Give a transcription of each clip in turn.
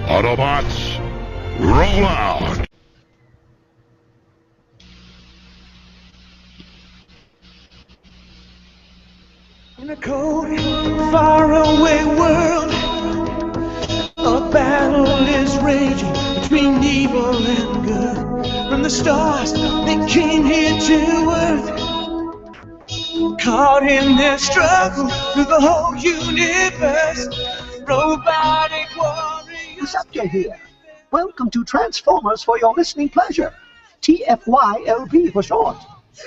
Autobots, roll out! In a cold, faraway world, a battle is raging between evil and good. From the stars, they came here to Earth, caught in their struggle through the whole universe. Robotic warriors. Sapja here. Welcome to Transformers for your listening pleasure. TFYLP for short.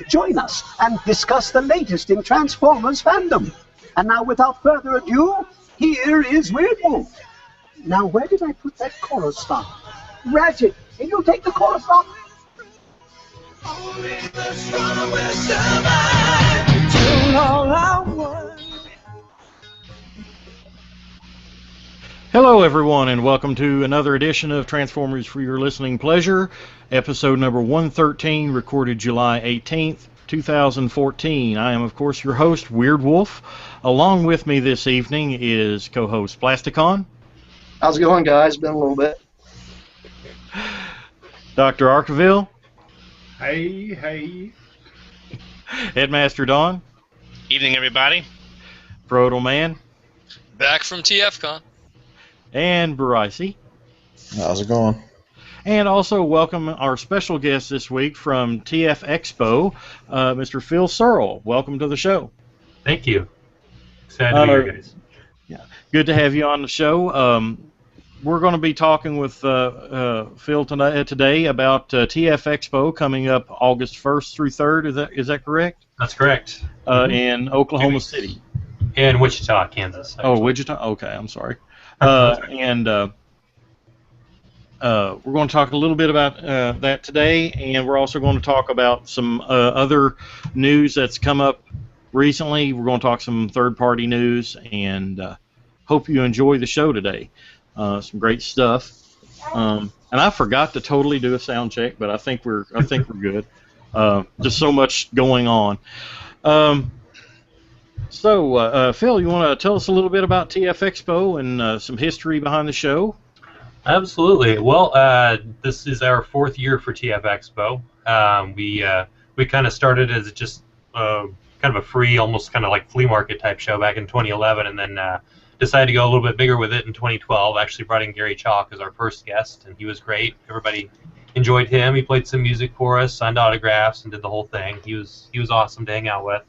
Join us and discuss the latest in Transformers fandom. And now, without further ado, here is Weird Wolf. Now, where did I put that chorus stop? Ratchet, can you take the chorus stop? Only the strong will survive until all I want. Hello, everyone, and welcome to another edition of Transformers for your listening pleasure, episode number 113, recorded July 18th, 2014. I am, of course, your host, Weird Wolf. Along with me this evening is co-host Plasticon. How's it going, guys? Been a little bit. Dr. Arkaville. Hey. Headmaster Don. Evening, everybody. Proto Man. Back from TFCon. And Barisi. How's it going? And also welcome our special guest this week from TF-Expo, Mr. Phil Searle. Welcome to the show. Thank you. Excited to be here, guys. Yeah, good to have you on the show. We're going to be talking with Phil today about TF-Expo coming up August 1st through 3rd. Is that correct? That's correct. In Oklahoma City. And Wichita, Kansas. Actually. Oh, Wichita? Okay, I'm sorry. And we're going to talk a little bit about that today, and we're also going to talk about some other news that's come up recently. We're going to talk some third-party news, and hope you enjoy the show today. Some great stuff. And I forgot to totally do a sound check, but I think we're good. Just so much going on. So, Phil, you want to tell us a little bit about TF-Expo and some history behind the show? Absolutely. Well, this is our 4th year for TF-Expo. We kind of started as just kind of a free, almost kind of like flea market type show back in 2011, and then decided to go a little bit bigger with it in 2012. Actually brought in Gary Chalk as our first guest, and he was great. Everybody enjoyed him. He played some music for us, signed autographs, and did the whole thing. He was awesome to hang out with.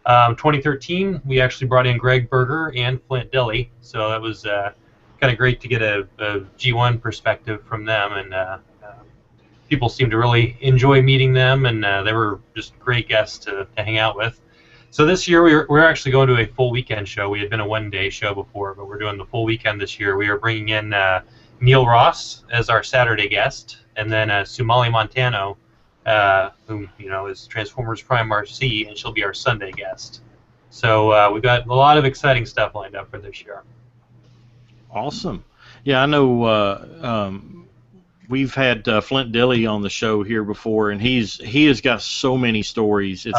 2013, we actually brought in Greg Berger and Flint Dilley, so that was kind of great to get a G1 perspective from them, and people seemed to really enjoy meeting them, and they were just great guests to hang out with. So this year we're actually going to a full weekend show. We had been a one-day show before, but we're doing the full weekend this year. We are bringing in Neil Ross as our Saturday guest, and then Sumali Montano, who is Transformers Prime RC, and she'll be our Sunday guest. So we've got a lot of exciting stuff lined up for this year. Awesome. Yeah, I know we've had Flint Dilley on the show here before, and he has got so many stories. It's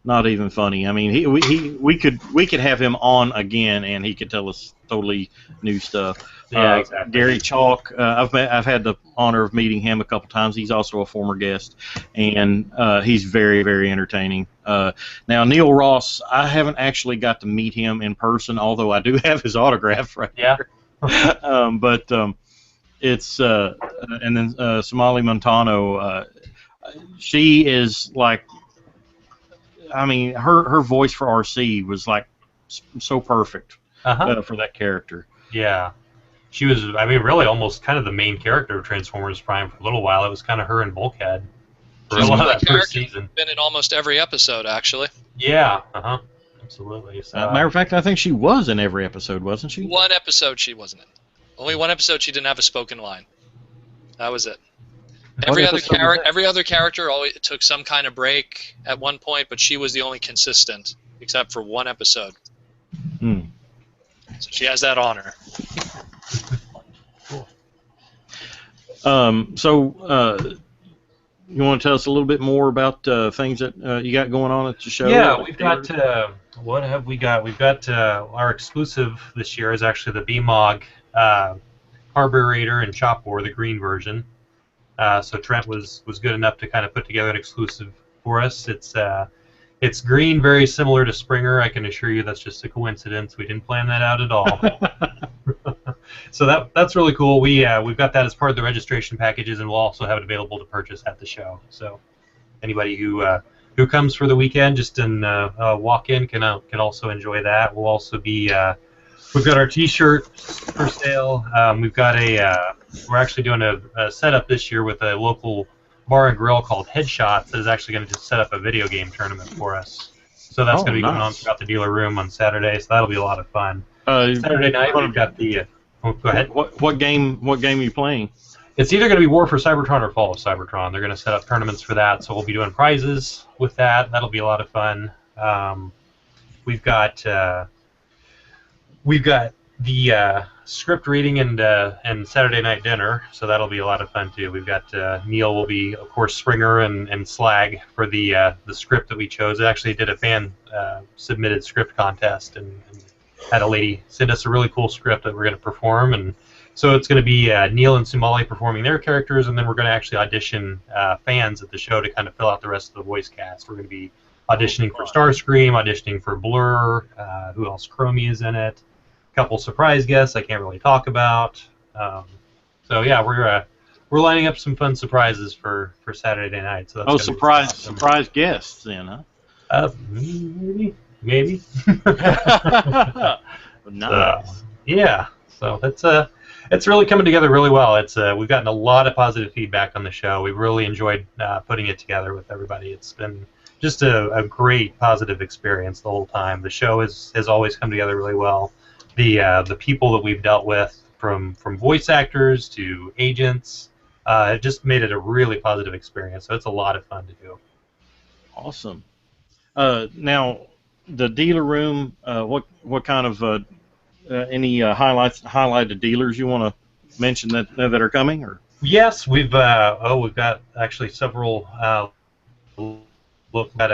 not even funny. I mean, we could have him on again, and he could tell us totally new stuff. Yeah, exactly. Gary Chalk, I've had the honor of meeting him a couple times. He's also a former guest, and he's very, very entertaining. Now, Neil Ross, I haven't actually got to meet him in person, although I do have his autograph right here. But it's and then Sumali Montano, she is like, I mean, her voice for RC was like so perfect for that character. Yeah. She was, I mean, really almost kind of the main character of Transformers Prime for a little while. It was kind of her and Bulkhead for a lot of that first season. Been in almost every episode, actually. Yeah, absolutely. So, matter of fact, I think she was in every episode, wasn't she? One episode she wasn't in. Only one episode she didn't have a spoken line. That was it. Every other character always took some kind of break at one point, but she was the only consistent, except for one episode. Hmm. So she has that honor. You want to tell us a little bit more about things that you got going on at the show? Yeah, we've got, what have we got? We've got our exclusive this year is actually the BMOG Carburetor and Chop War, the green version. So Trent was good enough to kind of put together an exclusive for us. It's green, very similar to Springer. I can assure you that's just a coincidence. We didn't plan that out at all. So that's really cool. We've got that as part of the registration packages, and we'll also have it available to purchase at the show. So anybody who comes for the weekend, just in walk in, can also enjoy that. We'll also be we've got our T-shirts for sale. We've got we're actually doing a setup this year with a local bar and grill called Headshots that is actually going to just set up a video game tournament for us. So that's going to be going on throughout the dealer room on Saturday. So that'll be a lot of fun. Saturday night we've got the. Go ahead. What game are you playing? It's either going to be War for Cybertron or Fall of Cybertron. They're going to set up tournaments for that, so we'll be doing prizes with that. That'll be a lot of fun. We've got the script reading and Saturday night dinner, so that'll be a lot of fun too. We've got Neil will be, of course, Springer and Slag for the script that we chose. It actually did a fan submitted script contest and had a lady send us a really cool script that we're going to perform, and so it's going to be Neil and Sumali performing their characters, and then we're going to actually audition fans at the show to kind of fill out the rest of the voice cast. We're going to be auditioning for Starscream, auditioning for Blur, who else? Chromie is in it. A couple surprise guests I can't really talk about. So yeah, we're lining up some fun surprises for Saturday night. So that's surprise guests then, huh? Maybe. Nice. Yeah. So it's really coming together really well. We've gotten a lot of positive feedback on the show. We've really enjoyed putting it together with everybody. It's been just a great positive experience the whole time. The show has always come together really well. The people that we've dealt with, from voice actors to agents, it just made it a really positive experience. So it's a lot of fun to do. Awesome. Now, the dealer room. What kind of any highlighted dealers you want to mention that are coming? Or yes, we've got actually several. Look at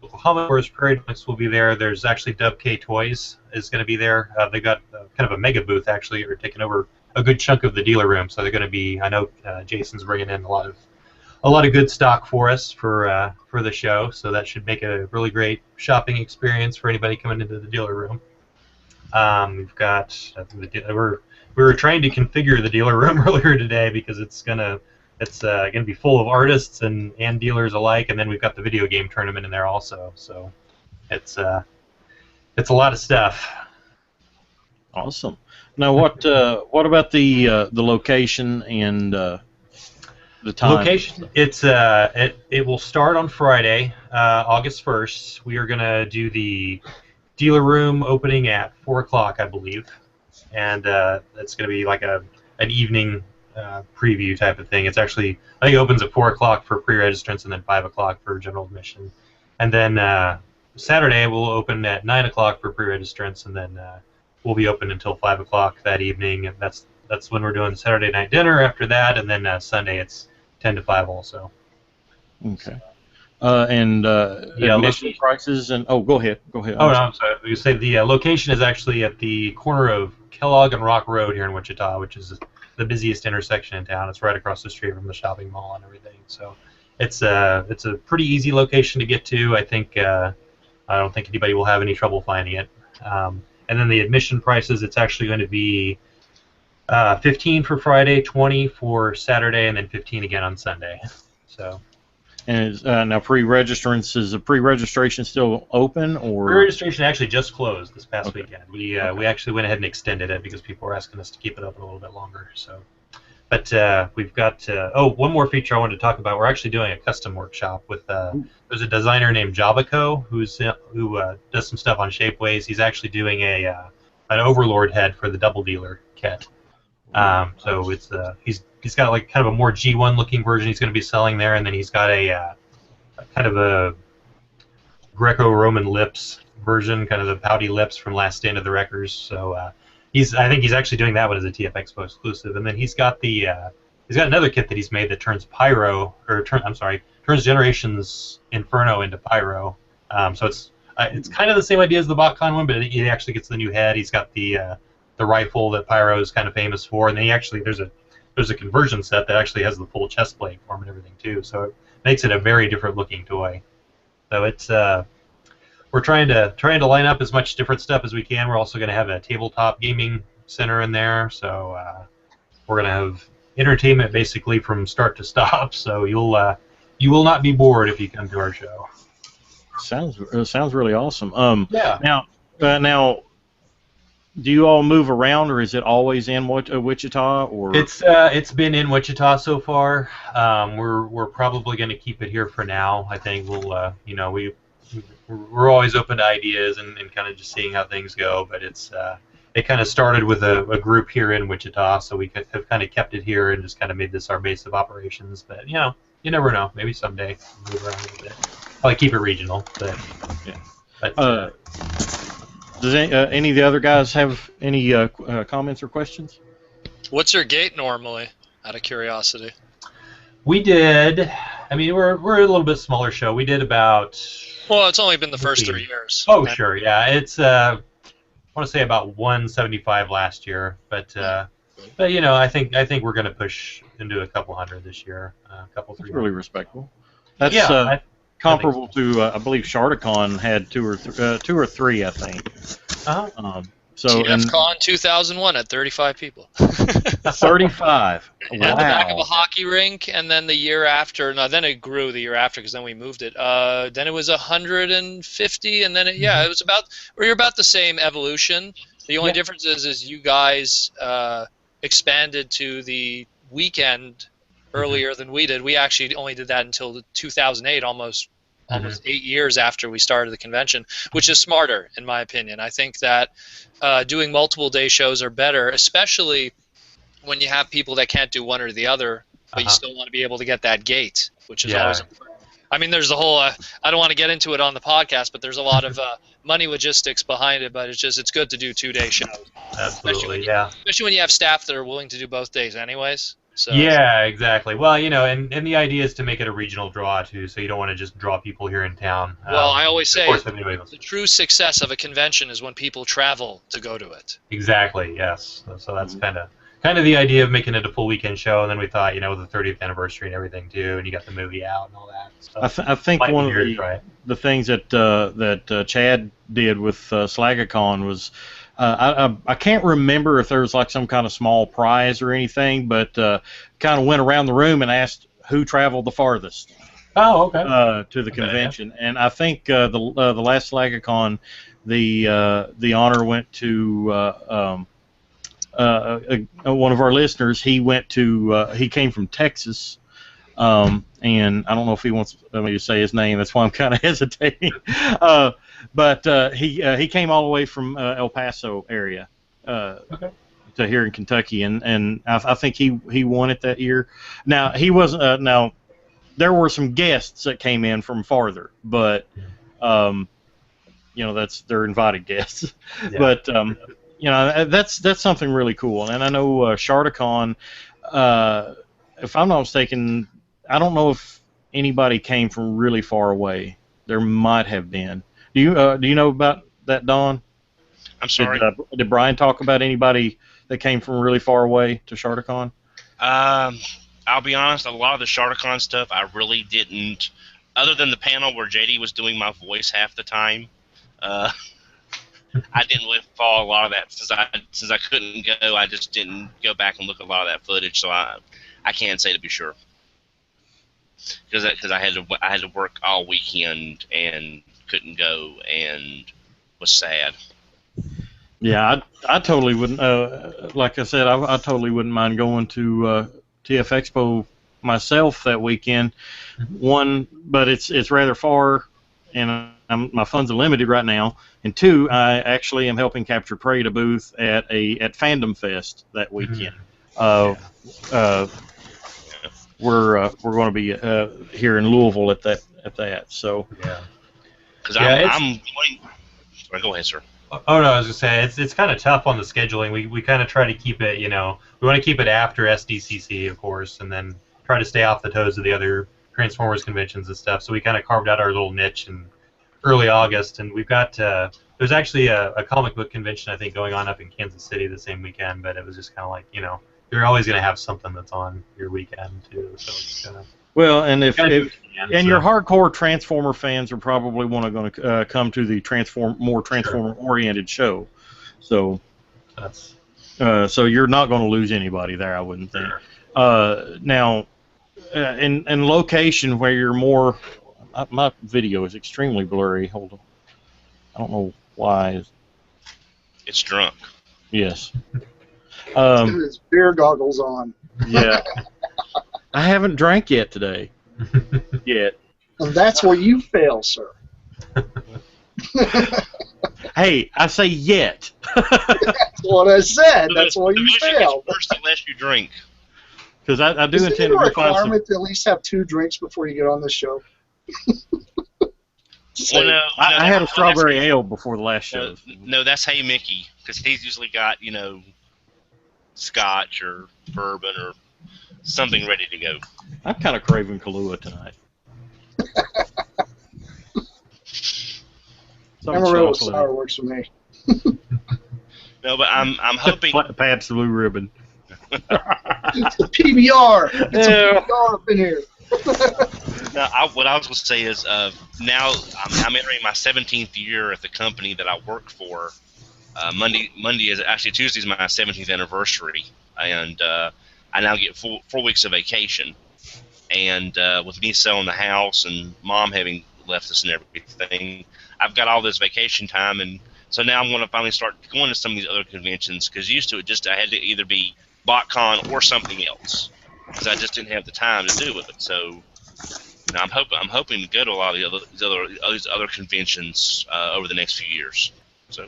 Oklahoma Prairie Dogs will be there. There's actually Dub K Toys is going to be there. They got kind of a mega booth actually. Are taking over a good chunk of the dealer room, so they're going to be. I know Jason's bringing in a lot of good stock for us for the show. So that should make a really great shopping experience for anybody coming into the dealer room. We've got we were trying to configure the dealer room earlier today because it's gonna be full of artists and dealers alike, and then we've got the video game tournament in there also. So it's a lot of stuff. Awesome. Now, what about the location and the time? Location. It will start on Friday, August 1st. We are gonna do the dealer room opening at 4 o'clock, I believe, and it's gonna be like an evening preview type of thing. It's actually, I think it opens at 4 o'clock for pre-registrants and then 5 o'clock for general admission. And then Saturday we'll open at 9 o'clock for pre-registrants, and then we'll be open until 5 o'clock that evening. And that's when we're doing Saturday night dinner after that, and then Sunday it's 10 to 5 also. Okay. Admission prices and go ahead. Oh no, I'm sorry. You say the location is actually at the corner of Kellogg and Rock Road here in Wichita, which is the busiest intersection in town. It's right across the street from the shopping mall and everything. So it's a pretty easy location to get to. I think I don't think anybody will have any trouble finding it. And then the admission prices, it's actually going to be $15 for Friday, $20 for Saturday, and then $15 again on Sunday. So. And now pre-registrants, is the pre-registration still open, or? Pre-registration actually just closed this past weekend. We actually went ahead and extended it because people were asking us to keep it open a little bit longer. So, but we've got one more feature I wanted to talk about. We're actually doing a custom workshop with there's a designer named Javaco who does some stuff on Shapeways. He's actually doing an Overlord head for the Double Dealer kit. So it's he's got like kind of a more G1 looking version he's going to be selling there, and then he's got a kind of a Greco-Roman lips version, kind of the pouty lips from Last Stand of the Wreckers. So I think he's actually doing that one as a TF-Expo exclusive, and then he's got another kit that he's made that turns turns Generations Inferno into Pyro. So it's kind of the same idea as the BotCon one, but he actually gets the new head. He's got the the rifle that Pyro is kind of famous for, and then there's a conversion set that actually has the full chest plate form and everything too. So it makes it a very different looking toy. So it's we're trying to line up as much different stuff as we can. We're also going to have a tabletop gaming center in there, so we're going to have entertainment basically from start to stop. So you will not be bored if you come to our show. Sounds really awesome. Yeah. Now, do you all move around, or is it always in Wichita? Or it's been in Wichita so far. We're probably going to keep it here for now. I think we'll we're always open to ideas and kind of just seeing how things go. But it kind of started with a group here in Wichita, so we have kind of kept it here and just kind of made this our base of operations. But you never know. Maybe someday we'll move around a little bit. Probably keep it regional. But yeah. But, does any of the other guys have any comments or questions? What's your gate normally, out of curiosity? we did. I mean, we're a little bit smaller show. We did about. Well, it's only been the first 3 years. Oh, sure, yeah. It's I want to say about 175 last year, but I think we're going to push into a couple hundred this year, That's really respectable. That's comparable to I believe Shardicon had two or three, I think. TFCon 2001 at 35 people. 35. Wow. At the back of a hockey rink, and then the year after, then it grew the year after because then we moved it. Then it was 150, and then it was we're about the same evolution. The only difference is you guys expanded to the weekend earlier than we did. We actually only did that until 2008, almost 8 years after we started the convention, which is smarter in my opinion. I think that doing multiple day shows are better, especially when you have people that can't do one or the other, but you still want to be able to get that gate, which is always important. I mean, there's the whole, I don't want to get into it on the podcast, but there's a lot of money logistics behind it, but it's good to do 2-day shows. Absolutely, especially when you have staff that are willing to do both days anyways. So. Yeah, exactly. Well, and the idea is to make it a regional draw too, so you don't want to just draw people here in town. Well, I always say the true success of a convention is when people travel to go to it. Exactly. Yes. So that's kind of the idea of making it a full weekend show, and then we thought, with the 30th anniversary and everything too, and you got the movie out and all that. So I think one of the things that Chad did with Slagacon was. I can't remember if there was like some kind of small prize or anything, but kind of went around the room and asked who traveled the farthest. Oh, okay. To the convention, and I think the last Slagacon, the honor went to one of our listeners. He went to he came from Texas. And I don't know if he wants me to say his name. That's why I'm kind of hesitating. But he came all the way from El Paso area to here in Kentucky, and I think he won it that year. Now he wasn't. Now there were some guests that came in from farther, but they're invited guests. Yeah. But that's something really cool. And I know Shardicon, if I'm not mistaken. I don't know if anybody came from really far away. There might have been. Do you know about that, Don? I'm sorry. Did Brian talk about anybody that came from really far away to Shardicon? I'll be honest. A lot of the Shardicon stuff, I really didn't. Other than the panel where JD was doing my voice half the time, I didn't really follow a lot of that since I couldn't go. I just didn't go back and look at a lot of that footage, so I can't say to be sure. Because I had to work all weekend and couldn't go and was sad. Yeah, I totally wouldn't. Like I said, I totally wouldn't mind going to TF-Expo myself that weekend. One, but it's rather far, and my funds are limited right now. And two, I actually am helping Capture Prey to booth at Fandom Fest that weekend. We're going to be here in Louisville at that. So because I'm sorry, go ahead, sir. Oh no, I was just saying it's kind of tough on the scheduling. We kind of try to keep it, we want to keep it after SDCC, of course, and then try to stay off the toes of the other Transformers conventions and stuff. So we kind of carved out our little niche in early August, and we've got the there's actually a comic book convention I think going on up in Kansas City the same weekend, but it was just kind of like, you're always going to have something that's on your weekend too, so it's kind of. Well, and if your hardcore Transformer fans are probably going to come to the more Transformer-oriented show, so that's so you're not going to lose anybody there, I wouldn't think. Now, in location where you're more, my video is extremely blurry. Hold on, I don't know why. It's drunk. Yes. His beer goggles on. Yeah. I haven't drank yet today. Yet. And that's where you fail, sir. Hey, I say yet. That's what I said. That's why you fail. First, unless you drink. Because I do intend to refine refine some. requirement to at least have 2 drinks before you get on this show? Well, no, I had a strawberry ale before the last show. No, that's Hey Mickey, because he's usually got, scotch or bourbon or something ready to go. I'm kind of craving Kahlua tonight. Amarillo sour works for me. No, but I'm hoping. Pat's Blue Ribbon. It's the PBR. It's a PBR up in here. Now, what I was going to say is, now I'm entering my 17th year at the company that I work for. Monday is actually Tuesday's my 17th anniversary, and I now get 4 weeks of vacation. And with me selling the house and Mom having left us and everything, I've got all this vacation time, and so now I'm going to finally start going to some of these other conventions, because used to it I had to either be BotCon or something else, because I just didn't have the time to do it. So I'm hoping to go to a lot of these other conventions over the next few years. So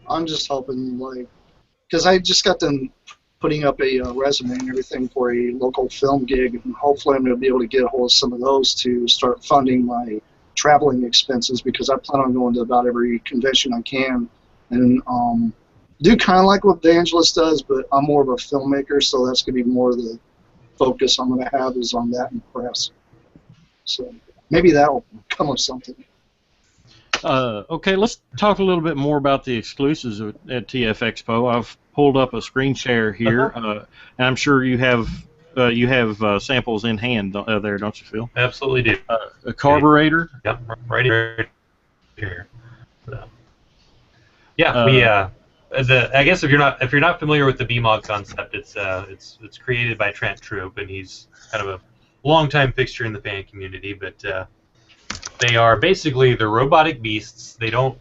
I'm just hoping, because I just got done putting up a resume and everything for a local film gig, and hopefully I'm going to be able to get a hold of some of those to start funding my traveling expenses, because I plan on going to about every convention I can, and do kind of like what DeAngelis does, but I'm more of a filmmaker, so that's going to be more of the focus I'm going to have is on that and press. So maybe that'll come of something. Okay, let's talk a little bit more about the exclusives at TF-Expo. I've pulled up a screen share here, and I'm sure you have samples in hand there, don't you, Phil? Absolutely do. A carburetor. Yep, right here. So, yeah, I guess if you're not familiar with the BMOG concept, it's created by Trent Troop, and he's kind of a longtime fixture in the fan community. But they are basically they're robotic beasts. They don't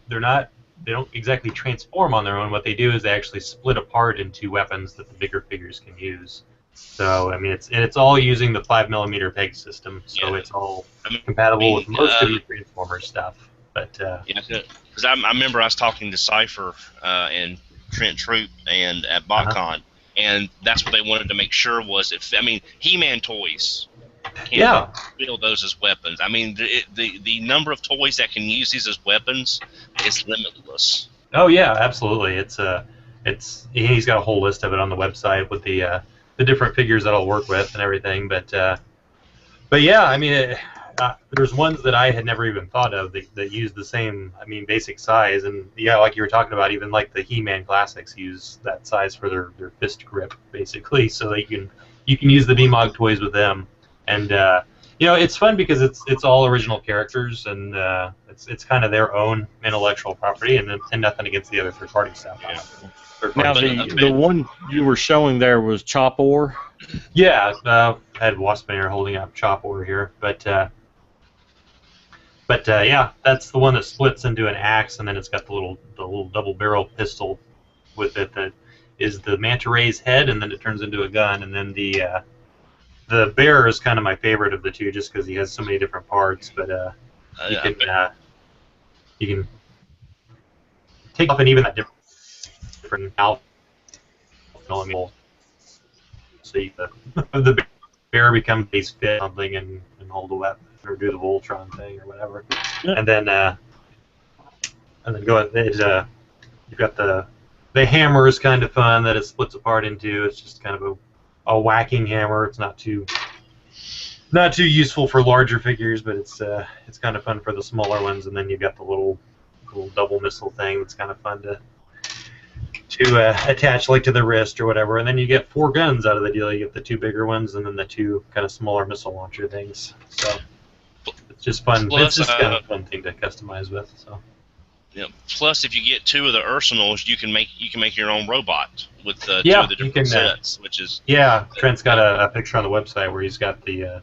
exactly transform on their own. What they do is they actually split apart into weapons that the bigger figures can use. So I mean, it's all using the 5mm peg system, so it's all compatible with most of the Transformers stuff. But because I remember I was talking to Cypher and Trent Troop and at BotCon, and that's what they wanted to make sure was He-Man toys. Can't build those as weapons. I mean, the number of toys that can use these as weapons is limitless. Oh yeah, absolutely. He's got a whole list of it on the website with the different figures that I'll work with and everything. But yeah, I mean, there's ones that I had never even thought of that use the same, basic size. And yeah, like you were talking about, even like the He-Man classics use that size for their fist grip, basically, so that you can use the BMOG toys with them. And it's fun because it's all original characters, and it's kind of their own intellectual property, and nothing against the other third-party stuff. Yeah. Now the one you were showing there was Chop-Or. Yeah, I had Waspinator holding up Chop-Or here, but yeah, that's the one that splits into an axe, and then it's got the little double-barrel pistol with it that is the Manta Ray's head, and then it turns into a gun, and then the bearer is kind of my favorite of the two, just because he has so many different parts. But you can take off and even that different alpha millimeter. So the bearer becomes base fit something and hold the weapon or do the Voltron thing or whatever. Yeah. And then go ahead. You've got the hammer is kind of fun that it splits apart into. It's just kind of a whacking hammer. It's not too not too useful for larger figures, but it's kind of fun for the smaller ones. And then you've got the little double missile thing that's kind of fun to attach like to the wrist or whatever. And then you get 4 guns out of the deal. You get the 2 bigger ones and then the 2 kind of smaller missile launcher things. So it's just fun. Plus, it's just kind of a fun thing to customize with. So. Yeah. Plus, if you get 2 of the arsenals, you can make your own robot with 2 yeah, of the different sets, which is Trent's got a picture on the website where he's got the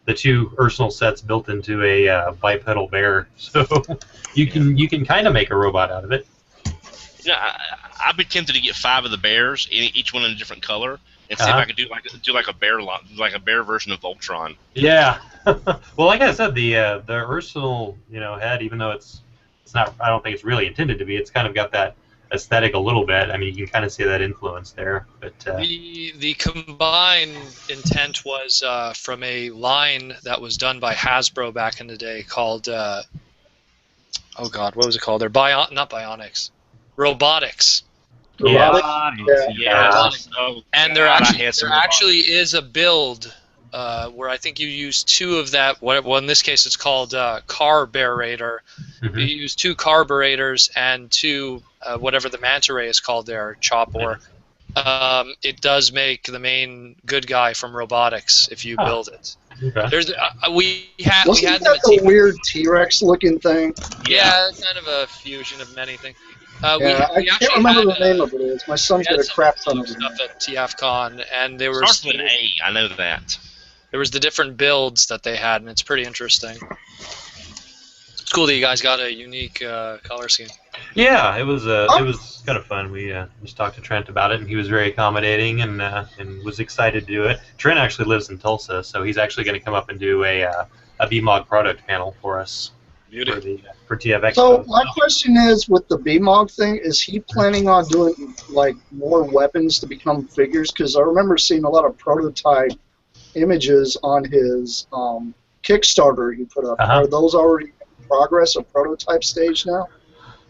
2 arsenal sets built into a bipedal bear, so you can kind of make a robot out of it. I'd be tempted to get 5 of the bears, each one in a different color, and see if I could do like a bear version of Voltron. Yeah. Well, like I said, the arsenal head, even though it's not, I don't think it's really intended to be. It's kind of got that aesthetic a little bit. I mean, you can kind of see that influence there. But the combined intent was from a line that was done by Hasbro back in the day called oh God, what was it called? They're not Bionics, Robotics. Yeah. And there actually is a build where I think you use 2 of that. Well, in this case, it's called Carburetor. Mm-hmm. You use 2 carburetors and 2 whatever the manta ray is called there, Chopper. It does make the main good guy from Robotics if you build it. Okay. There's we had Wasn't them that at the weird T-Rex looking thing? Yeah, kind of a fusion of many things. I can't remember the name of it. My son's got a crap ton of stuff at TFCon, and there starts with an A. I know that. There was the different builds that they had, and it's pretty interesting. It's cool that you guys got a unique color scheme. Yeah, it was kind of fun. We just talked to Trent about it, and he was very accommodating and was excited to do it. Trent actually lives in Tulsa, so he's actually going to come up and do a BMOG product panel for us for TF-Expo. So my question is, with the BMOG thing, is he planning on doing like more weapons to become figures? Because I remember seeing a lot of prototype images on his Kickstarter he put up. Are those already in progress or prototype stage now?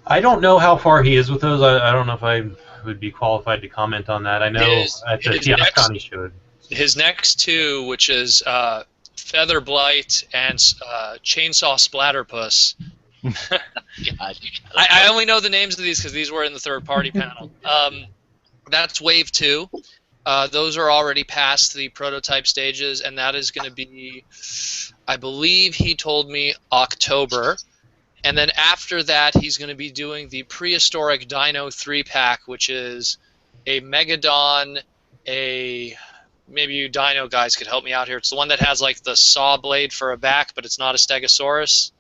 I don't know how far he is with those. I don't know if I would be qualified to comment on that. I know at the TFCon he showed. His next 2, which is Feather Blight and Chainsaw Splatterpuss. I only know the names of these because these were in the third-party panel. That's Wave 2. Those are already past the prototype stages, and that is going to be, I believe he told me, October. And then after that, he's going to be doing the Prehistoric Dino 3-pack, which is a Megadon, maybe you Dino guys could help me out here. It's the one that has like the saw blade for a back, but it's not a Stegosaurus.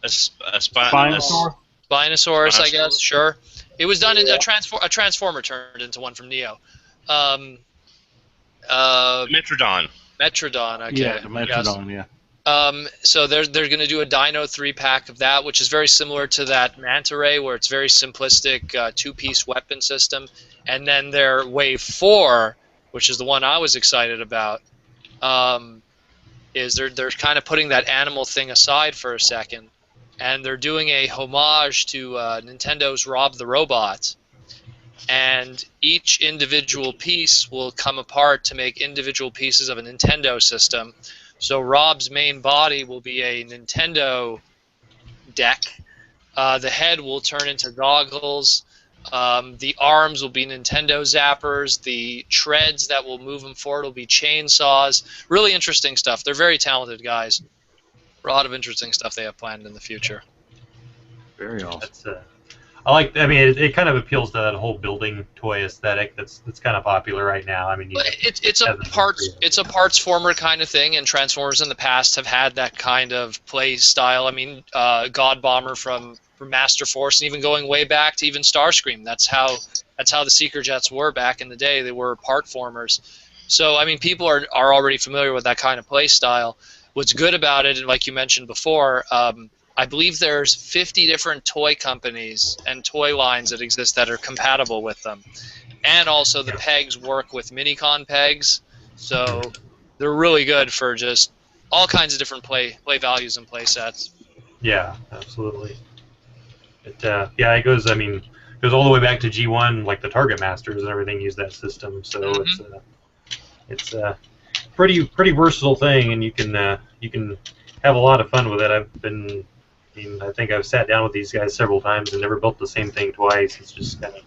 A Spinosaurus? Spinosaurus, I guess, sure. It was done in a Transformer turned into one from Neo. Metrodon. Metrodon, okay. Yeah, Metrodon, yeah. So they're going to do a Dino 3-pack of that, which is very similar to that Manta Ray, where it's very simplistic 2-piece weapon system. And then their Wave 4, which is the one I was excited about, is they're kind of putting that animal thing aside for a second, and they're doing a homage to Nintendo's Rob the Robot. And each individual piece will come apart to make individual pieces of a Nintendo system. So Rob's main body will be a Nintendo deck. The head will turn into goggles. The arms will be Nintendo zappers. The treads that will move them forward will be chainsaws. Really interesting stuff. They're very talented guys. A lot of interesting stuff they have planned in the future. Very awesome. I mean, it kind of appeals to that whole building toy aesthetic that's kind of popular right now. I mean, it's a parts former kind of thing, and Transformers in the past have had that kind of play style. I mean, God Bomber from Master Force, and even going way back to even Starscream. That's how the Seeker Jets were back in the day. They were part formers. So I mean, people are already familiar with that kind of play style. What's good about it, and like you mentioned before, I believe there's 50 different toy companies and toy lines that exist that are compatible with them. And also the pegs work with Minicon pegs, so they're really good for just all kinds of different play values and play sets. Yeah, absolutely. It goes all the way back to G1, like the Target Masters and everything use that system, so it's pretty versatile thing, and you can have a lot of fun with it. I think I've sat down with these guys several times and never built the same thing twice. It's just kind of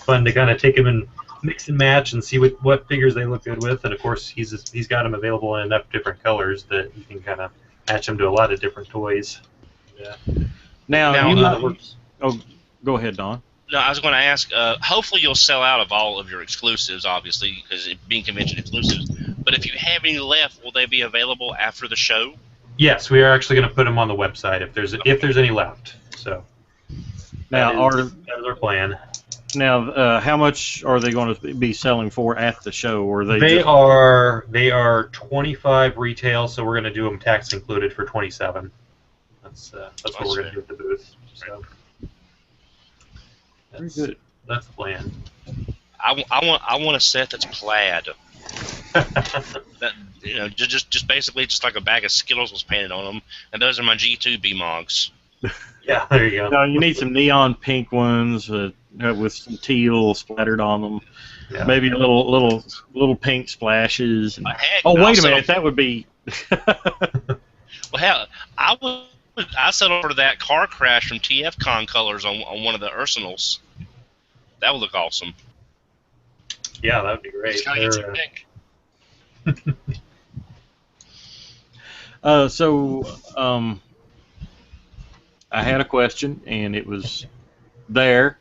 fun to kind of take them and mix and match and see what figures they look good with. And of course, he's got them available in enough different colors that you can kind of match them to a lot of different toys. Yeah. Now go ahead, Don. No, I was going to ask. Hopefully, you'll sell out of all of your exclusives, obviously, because it being convention exclusives. But if you have any left, will they be available after the show? Yes, we are actually going to put them on the website if there's any left. So Now, that is our plan. Now, how much are they going to be selling for at the show? Or they are 25 retail, so we're going to do them tax included for 27. That's what we're going to do at the booth. So. Very good. That's the plan. I want a set that's plaid. That just basically just like a bag of Skittles was painted on them, and those are my G2 B-Mogs. Yeah, there you go. No, you need some neon pink ones with some teal splattered on them. Yeah. Maybe a little pink splashes. Wait a minute, that would be. Well, hell, I settled for that car crash from TFCon colors on one of the Arsenals. That would look awesome. Yeah, that would be great. Just gotta get some pink. I had a question, and it was there.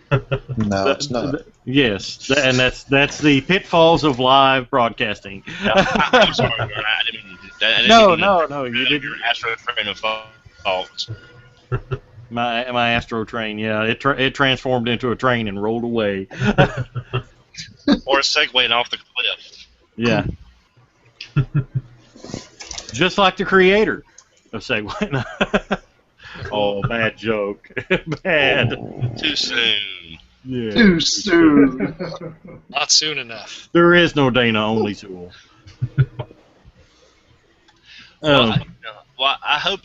No, it's not. Yes, and that's the pitfalls of live broadcasting. I'm sorry, I didn't mean to do that. No, you didn't. Your Astro train of fault. My Astro train, yeah, it transformed into a train and rolled away. Or a Segway off the cliff. Yeah. Just like the creator of Segway. Oh, bad joke. Bad. Too soon. Yeah. Too soon. Not soon enough. There is no Dana only tool. Well, I hope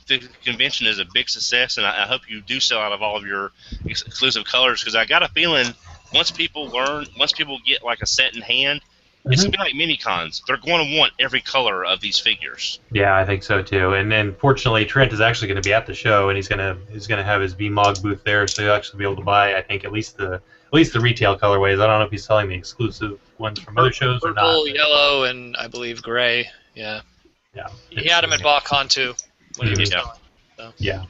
the convention is a big success, and I hope you do sell out of all of your exclusive colors, because I got a feeling once people get like a set in hand, it's gonna be like mini cons. They're going to want every color of these figures. Yeah, I think so too. And then fortunately, Trent is actually going to be at the show, and he's gonna have his B-Mog booth there, so he'll actually be able to buy, I think, at least the retail colorways. I don't know if he's selling the exclusive ones from other shows or not. Purple, yellow, and I believe gray. Yeah. Yeah. He had them at BotCon too when he was Yeah. selling. So. Yeah.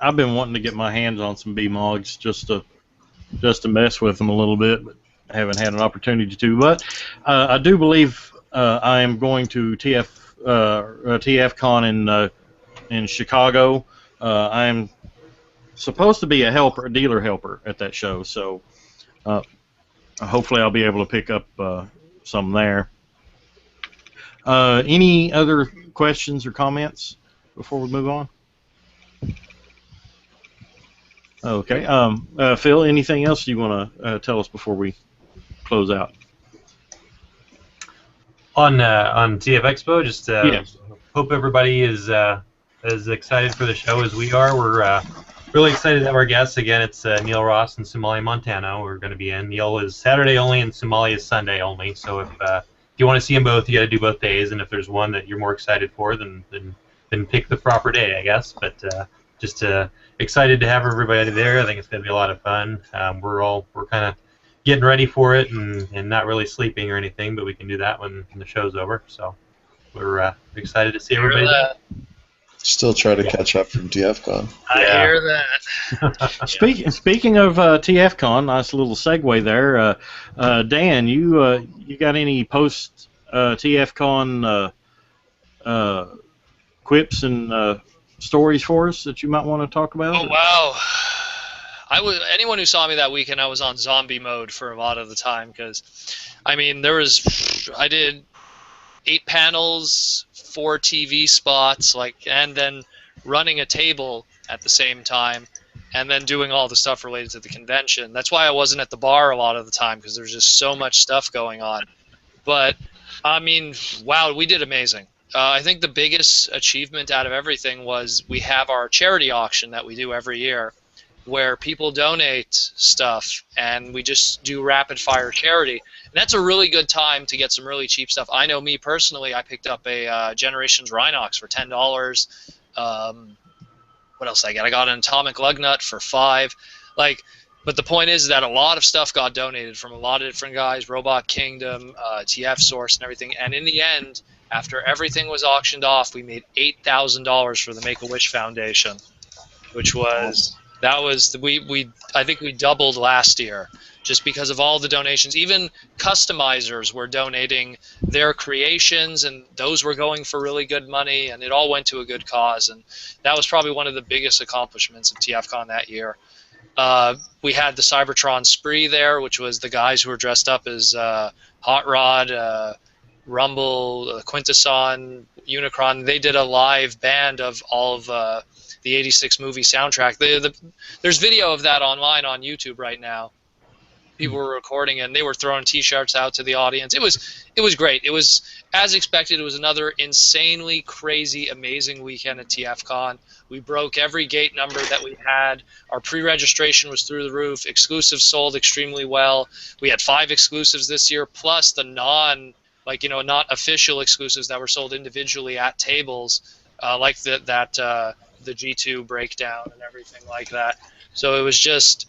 I've been wanting to get my hands on some B-Mogs just to mess with them a little bit, but I haven't had an opportunity to. But I do believe I am going to TFCon in Chicago. I am supposed to be a dealer helper at that show, so hopefully I'll be able to pick up some there. Any other questions or comments before we move on? Okay. Phil, anything else you want to tell us before we close out? On TF-Expo, just Yes. Hope everybody is as excited for the show as we are. We're really excited to have our guests again. It's Neil Ross and Sumali Montano. We're going to be in. Neil is Saturday only, and Sumali is Sunday only. So if you want to see them both, you got to do both days. And if there's one that you're more excited for, then pick the proper day, I guess. But just excited to have everybody there. I think it's going to be a lot of fun. We're kind of getting ready for it and not really sleeping or anything, but we can do that when the show's over. So we're excited to see everybody there. Still try to catch up from TFCon. I hear that. Speaking of TFCon, nice little segue there. Dan, you got any post TFCon quips and stories for us that you might want to talk about? Oh wow! Anyone who saw me that weekend, I was on zombie mode for a lot of the time because, I mean, I did 8 panels, 4 TV spots, and then running a table at the same time, and then doing all the stuff related to the convention. That's why I wasn't at the bar a lot of the time, because there's just so much stuff going on. But I mean, wow, we did amazing. I think the biggest achievement out of everything was we have our charity auction that we do every year, where people donate stuff and we just do rapid fire charity. And that's a really good time to get some really cheap stuff. I know me personally, I picked up a Generations Rhinox for $10. What else did I get? I got an Atomic Lug Nut for $5. But the point is that a lot of stuff got donated from a lot of different guys, Robot Kingdom, TF Source, and everything. And in the end, after everything was auctioned off, we made $8,000 for the Make-A-Wish Foundation, which was I think we doubled last year just because of all the donations. Even customizers were donating their creations, and those were going for really good money, and it all went to a good cause. And that was probably one of the biggest accomplishments of TFCon that year. We had the Cybertron Spree there, which was the guys who were dressed up as Hot Rod, Rumble, Quintesson, Unicron. They did a live band of all of the 86 movie soundtrack. There's video of that online on YouTube right now. People were recording and they were throwing T-shirts out to the audience. It was great. It was, as expected, it was another insanely crazy, amazing weekend at TFCon. We broke every gate number that we had. Our pre-registration was through the roof. Exclusives sold extremely well. We had 5 exclusives this year, plus the not official exclusives that were sold individually at tables, like the G2 breakdown and everything like that. So it was just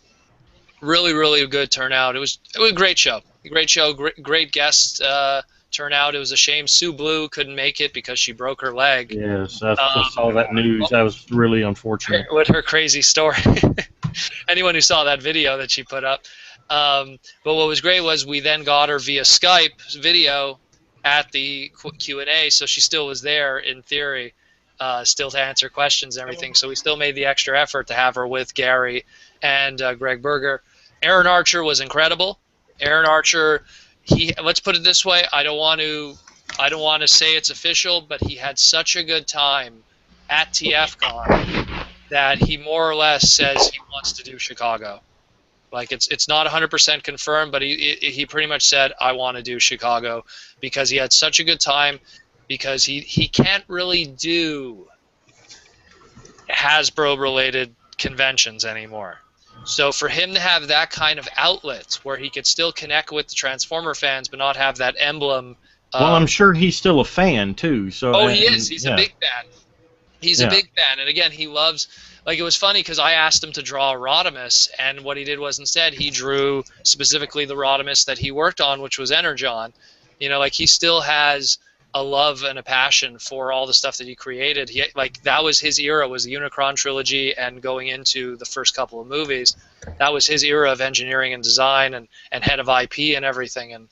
really, really a good turnout. It was a great show. Great guest turnout. It was a shame Sue Blue couldn't make it because she broke her leg. Yes, I saw that news. That was really unfortunate. With her crazy story. Anyone who saw that video that she put up. But what was great was we then got her via Skype video at the Q&A, so she still was there in theory, still to answer questions and everything. So we still made the extra effort to have her with Gary and Greg Berger. Aaron Archer was incredible. Aaron Archer, let's put it this way, I don't want to say it's official, but he had such a good time at TFCon that he more or less says he wants to do Chicago. Like it's not 100% confirmed, but he pretty much said, I want to do Chicago, because he had such a good time, because he can't really do Hasbro-related conventions anymore. So for him to have that kind of outlet where he could still connect with the Transformer fans but not have that emblem. Well, I'm sure he's still a fan, too. So. He is. He's a big fan. He's a big fan. And again, he loves... Like, it was funny because I asked him to draw Rodimus, and what he did was instead he drew specifically the Rodimus that he worked on, which was Energon. He still has a love and a passion for all the stuff that he created. That was his era, was the Unicron trilogy and going into the first couple of movies. That was his era of engineering and design and head of IP and everything. And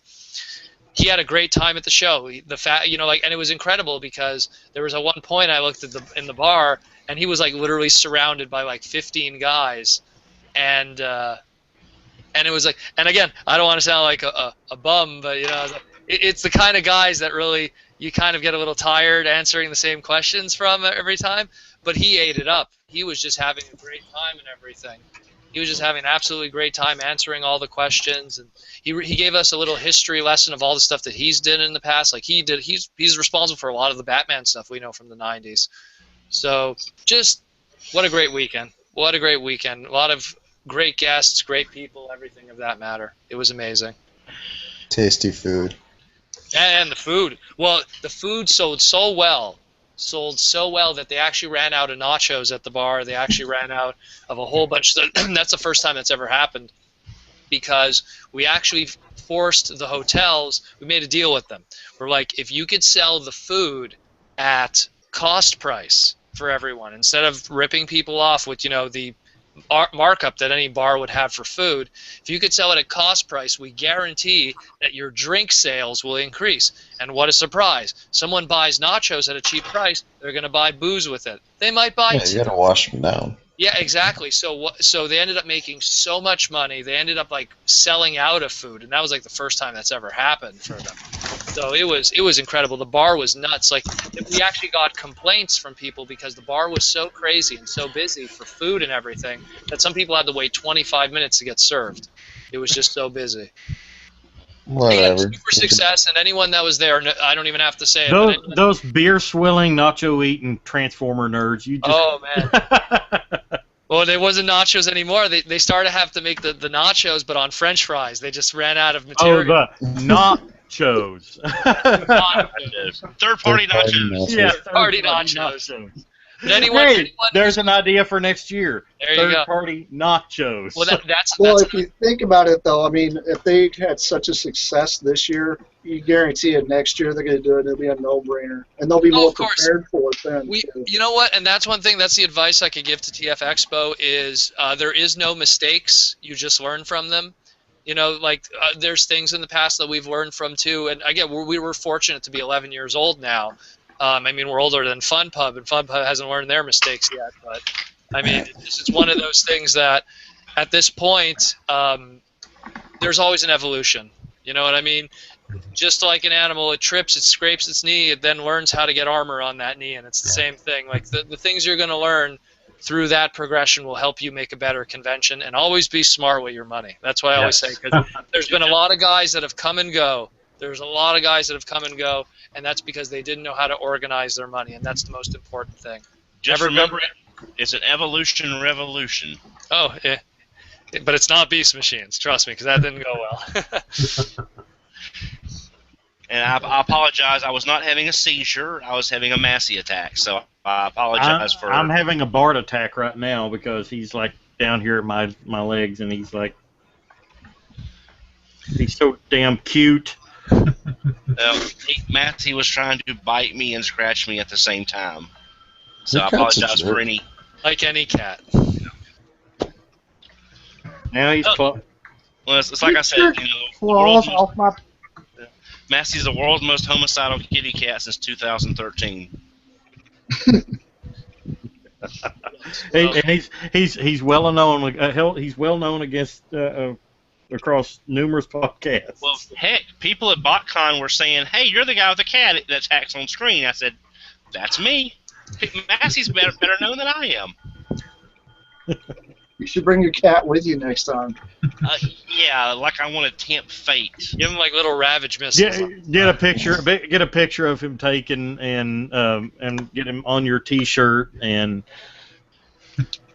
he had a great time at the show. And it was incredible because there was at one point I looked in the bar and he was literally surrounded by 15 guys, and it was and again, I don't want to sound like a bum, but it's the kind of guys that really you kind of get a little tired answering the same questions from every time. But he ate it up. He was just having a great time and everything. He was just having an absolutely great time answering all the questions, and he gave us a little history lesson of all the stuff that he's did in the past. He's responsible for a lot of the Batman stuff we know from the 90s. So just what a great weekend. What a great weekend. A lot of great guests, great people, everything of that matter. It was amazing. Tasty food. And the food. Well, the food sold so well that they actually ran out of nachos at the bar. They actually ran out of a whole bunch. That's the first time that's ever happened, because we actually forced the hotels. We made a deal with them. We're like, if you could sell the food at cost price for everyone, instead of ripping people off with the markup that any bar would have for food, if you could sell it at cost price, we guarantee that your drink sales will increase. And what a surprise. Someone buys nachos at a cheap price, they're going to buy booze with it. They might buy you got to wash them down. Yeah, exactly. So they ended up making so much money. They ended up selling out of food, and that was the first time that's ever happened for them. So it was incredible. The bar was nuts. We actually got complaints from people because the bar was so crazy and so busy for food and everything that some people had to wait 25 minutes to get served. It was just so busy. Whatever. Again, super success, and anyone that was there, I don't even have to say it. Those beer-swilling, nacho-eating Transformer nerds. You just... Oh, man. Well, there wasn't nachos anymore. They started to have to make the nachos, but on French fries. They just ran out of Oh, material. the nachos. Third-party nachos. Yeah, Third-party nachos. But anyone, Hey, there's an idea for next year. There you go. Third-party nachos. Well, that's if you think about it, though, I mean, if they had such a success this year, you guarantee it next year they're going to do it. It'll be a no-brainer, and they'll be more of course. prepared for it then. You know what? And that's one thing. That's the advice I could give to TF-Expo is there is no mistakes. You just learn from them. You know, like there's things in the past that we've learned from too. And again, we were fortunate to be 11 years old now. I mean, we're older than Fun Pub, and Fun Pub hasn't learned their mistakes yet. But I mean, it's one of those things that at this point, there's always an evolution. You know what I mean? Just like an animal, it trips, it scrapes its knee, it then learns how to get armor on that knee, and it's the same thing. Like the things you're going to learn through that progression will help you make a better convention, and always be smart with your money. That's what I always say, because there's been a lot of guys that have come and go. There's a lot of guys that have come and go, and that's because they didn't know how to organize their money, and that's the most important thing. Just remember, it's an evolution revolution. Oh, yeah. But it's not Beast Machines, trust me, because that didn't go well. And I apologize. I was not having a seizure. I was having a Massey attack, so I apologize for... I'm having a Bart attack right now because he's, like, down here at my legs, and he's, like... He's so damn cute. Massey was trying to bite me and scratch me at the same time. So I apologize for any... Like any cat. Now he's... Well, it's like I said, you know... Massey's the world's most homicidal kitty cat since 2013. And he's well known. He's well known against across numerous podcasts. Well, heck, people at BotCon were saying, "Hey, you're the guy with the cat that attacks on screen." I said, "That's me. Massey's better known than I am." You should bring your cat with you next time. Yeah, like I want to tempt fate. Give him like little Ravage missiles. Get a picture of him taken and get him on your T-shirt and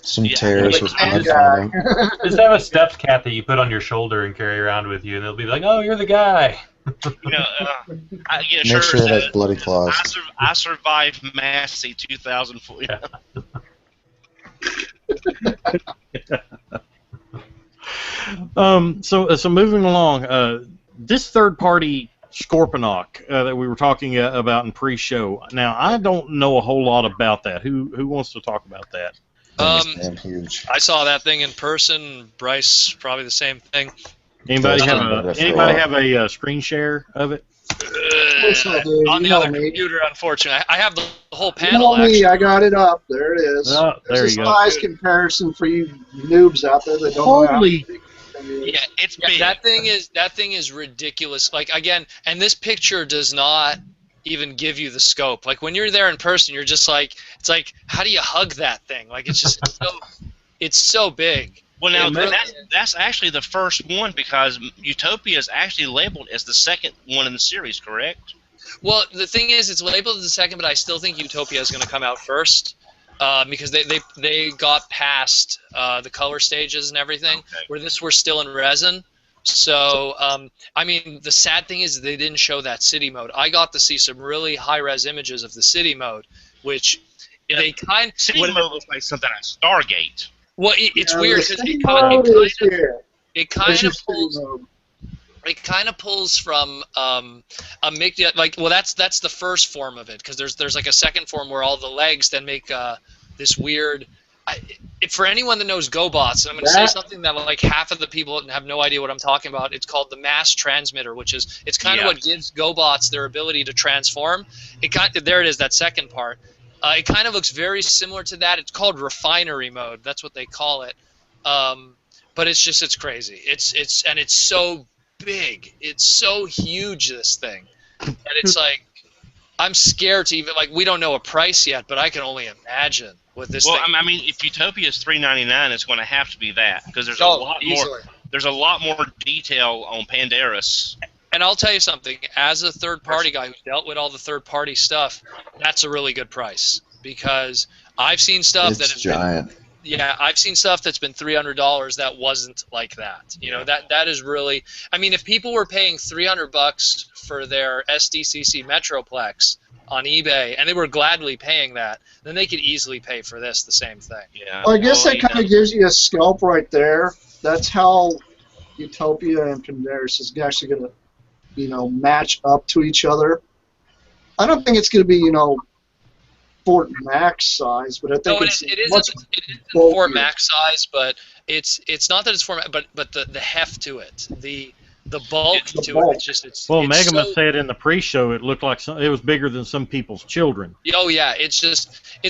some tears with blood on him. Just have a steps cat that you put on your shoulder and carry around with you, and they'll be like, "Oh, you're the guy." You know, Make sure it has bloody claws. I survived Massey 2004. Yeah. So moving along, this third-party Scorponok that we were talking about in pre-show. Now, I don't know a whole lot about that. Who wants to talk about that? Huge. I saw that thing in person. Bryce, probably the same thing. Anybody have a screen share of it? On the other computer, unfortunately. I have the whole panel. You know me, I got it up. There it is. Oh, there There's you a go. size comparison for you noobs out there that don't know how Holy! Yeah, it's big. That thing is ridiculous. Like again, and this picture does not even give you the scope. Like when you're there in person, you're just like, it's like, how do you hug that thing? Like it's just it's so big. Well, now that's actually the first one because Utopia is actually labeled as the second one in the series, correct? Well, the thing is, it's labeled as the second, but I still think Utopia is going to come out first because they got past the color stages and everything, where we're still in resin. So, I mean, the sad thing is they didn't show that city mode. I got to see some really high-res images of the city mode, which they kind of... City mode looks like something on Stargate. Well, it's weird because it kind of pulls from a mix. Like, well, that's the first form of it because there's like a second form where all the legs then make this weird. For anyone that knows GoBots, and I'm going to say something that like half of the people have no idea what I'm talking about. It's called the mass transmitter, which is kind of what gives GoBots their ability to transform. There it is, that second part. It kind of looks very similar to that. It's called refinery mode. That's what they call it. But it's crazy. It's so big. It's so huge, this thing. And it's like, I'm scared to even, like, we don't know a price yet, but I can only imagine what this thing. Well, I mean, if Utopia is $3.99, it's going to have to be that because there's a lot more. There's a lot more detail on Pandaris. And I'll tell you something, as a third-party guy who dealt with all the third-party stuff, that's a really good price because I've seen stuff It's giant. yeah, I've seen stuff that's been $300 that wasn't like that. You know, that is really. I mean, if people were paying $300 for their SDCC Metroplex on eBay and they were gladly paying that, then they could easily pay for this the same thing. Yeah. Well, I guess that kind of gives you a scope right there. That's how Utopia and Pandaris is actually going to, you know, match up to each other. I don't think it's going to be, you know, Fort Max size, but I think it is Fort Max size, but it's not that it's Fort Max, but the heft to it, the bulk to it. It's well, Megaman said in the pre-show it looked like it was bigger than some people's children. Oh yeah, it's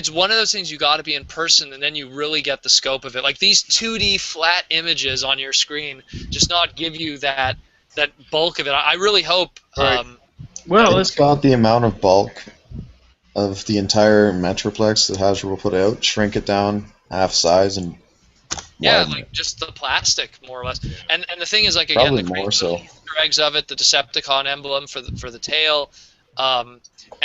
one of those things you got to be in person, and then you really get the scope of it. Like these 2D flat images on your screen just not give you that bulk of it. I really hope. Well, it's about the amount of bulk of the entire Metroplex that Hasbro will put out, shrink it down half size, and yeah, widen like it. just the plastic, more or less. And the thing is, like Probably again, the more so. Easter eggs of it, the Decepticon emblem for the tail, and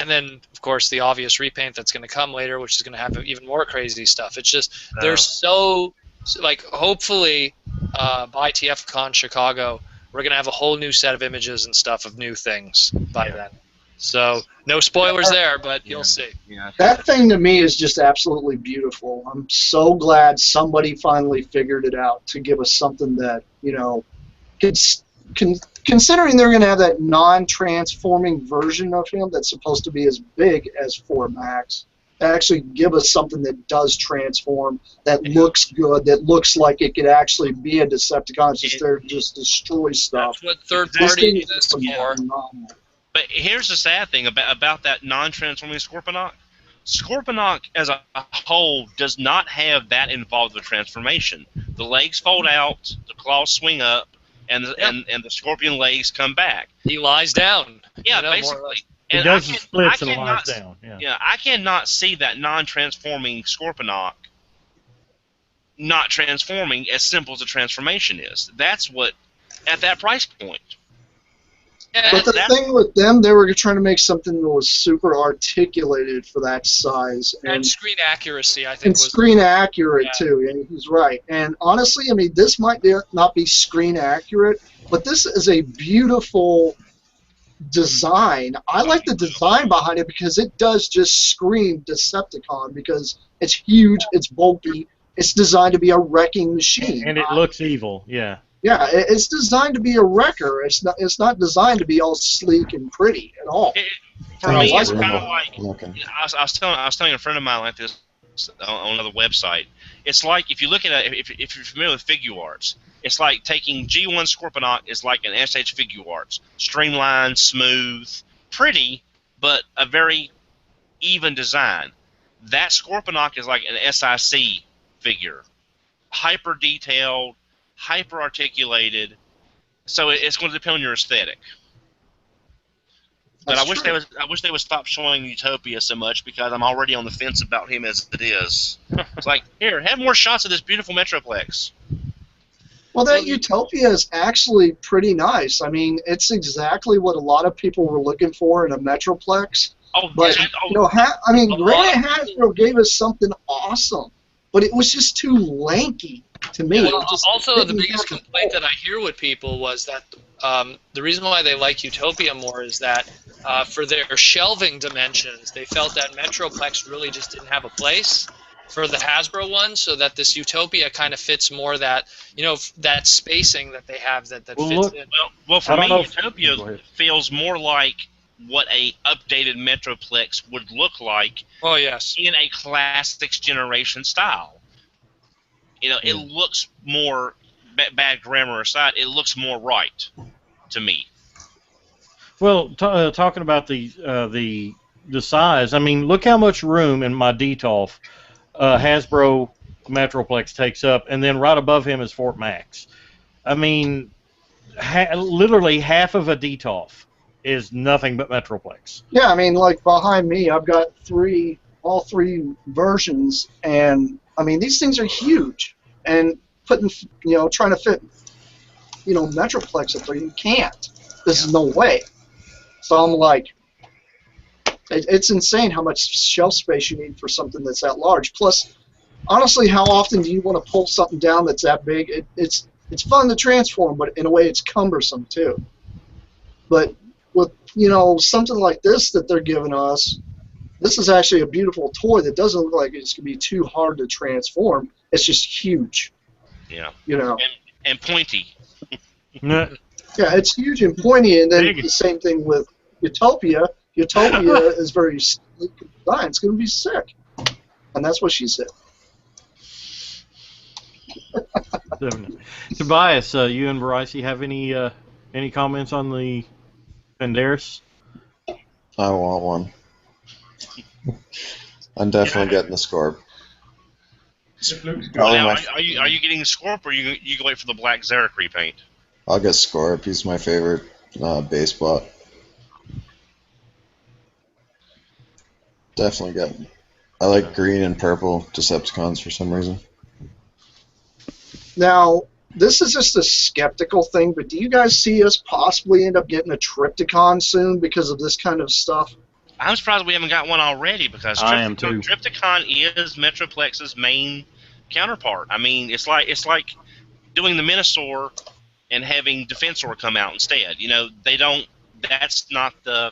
then of course the obvious repaint that's going to come later, which is going to have even more crazy stuff. It's just they're so like hopefully by TFCon Chicago we're going to have a whole new set of images and stuff of new things by then. So no spoilers there, but you'll see. Yeah. That thing to me is just absolutely beautiful. I'm so glad somebody finally figured it out to give us something that, you know, considering they're going to have that non-transforming version of him that's supposed to be as big as 4 Max, actually give us something that does transform, that looks good, that looks like it could actually be a Decepticon. It's just there to just destroy stuff. That's what third party is for. But here's the sad thing about that non-transforming Scorponok. Scorponok as a whole does not have that involved with transformation. The legs fold out, the claws swing up, and the scorpion legs come back. He lies down. Yeah, you know, basically. He does the splits and lies down. Yeah, I cannot see that non-transforming Scorponok not transforming as simple as a transformation is. That's what, at that price point. But the thing with them, they were trying to make something that was super articulated for that size. And screen accuracy, I think. And screen accurate, too, and he's right. And honestly, I mean, this might not be screen accurate, but this is a beautiful design. I like the design behind it because it does just scream Decepticon because it's huge, it's bulky, it's designed to be a wrecking machine. And it looks evil, yeah. Yeah, it's designed to be a wrecker. It's not designed to be all sleek and pretty at all. For me, it's kind of like I was telling a friend of mine like this on another website. It's like if you look at if you're familiar with Figuarts, it's like taking G1 Scorponok is like an SH Figuarts, streamlined, smooth, pretty, but a very even design. That Scorponok is like an SIC figure, hyper detailed, hyper articulated, so it's going to depend on your aesthetic. But I wish they would stop showing Utopia so much because I'm already on the fence about him as it is. It's like, here, have more shots of this beautiful Metroplex. Well, that Utopia is actually pretty nice. I mean, it's exactly what a lot of people were looking for in a Metroplex. But you know, Granite Hasbro gave us something awesome, but it was just too lanky. To me, also the biggest complaint that I hear with people was that the reason why they like Utopia more is that for their shelving dimensions, they felt that Metroplex really just didn't have a place for the Hasbro one, so that this Utopia kind of fits more that, you know, that spacing that they have that fits in. Well, for me, Utopia feels more like what a updated Metroplex would look like. Oh yes, in a Classics generation style. You know, it looks more, bad grammar aside, it looks more right to me. Well, talking about the size, I mean, look how much room in my DTOF Hasbro Metroplex takes up, and then right above him is Fort Max. I mean, literally half of a DTOF is nothing but Metroplex. Yeah, I mean, like behind me, I've got all three versions, and I mean, these things are huge, and trying to fit, Metroplex up there, you can't. This is no way. So I'm like, it's insane how much shelf space you need for something that's that large. Plus, honestly, how often do you want to pull something down that's that big? It's fun to transform, but in a way it's cumbersome too. But with something like this that they're giving us, this is actually a beautiful toy that doesn't look like it's going to be too hard to transform. It's just huge. Yeah. And pointy. No. Yeah, it's huge and pointy, and then Big. the same thing with Utopia. Utopia is very sleek designed. It's going to be sick. And that's what she said. Tobias, you and Bryce, you have any comments on the Pandaris? I want one. I'm definitely getting the Scorp. Well, now, are you getting the Scorp, or you can wait for the black Zarek repaint? I'll get Scorp. He's my favorite base bot. Definitely get him. I like green and purple Decepticons for some reason. Now, this is just a skeptical thing, but do you guys see us possibly end up getting a Tripticon soon because of this kind of stuff? I'm surprised we haven't got one already, because I am too. Tripticon is Metroplex's main counterpart. I mean, it's like doing the Minosaur and having Defensor come out instead. They don't. That's not the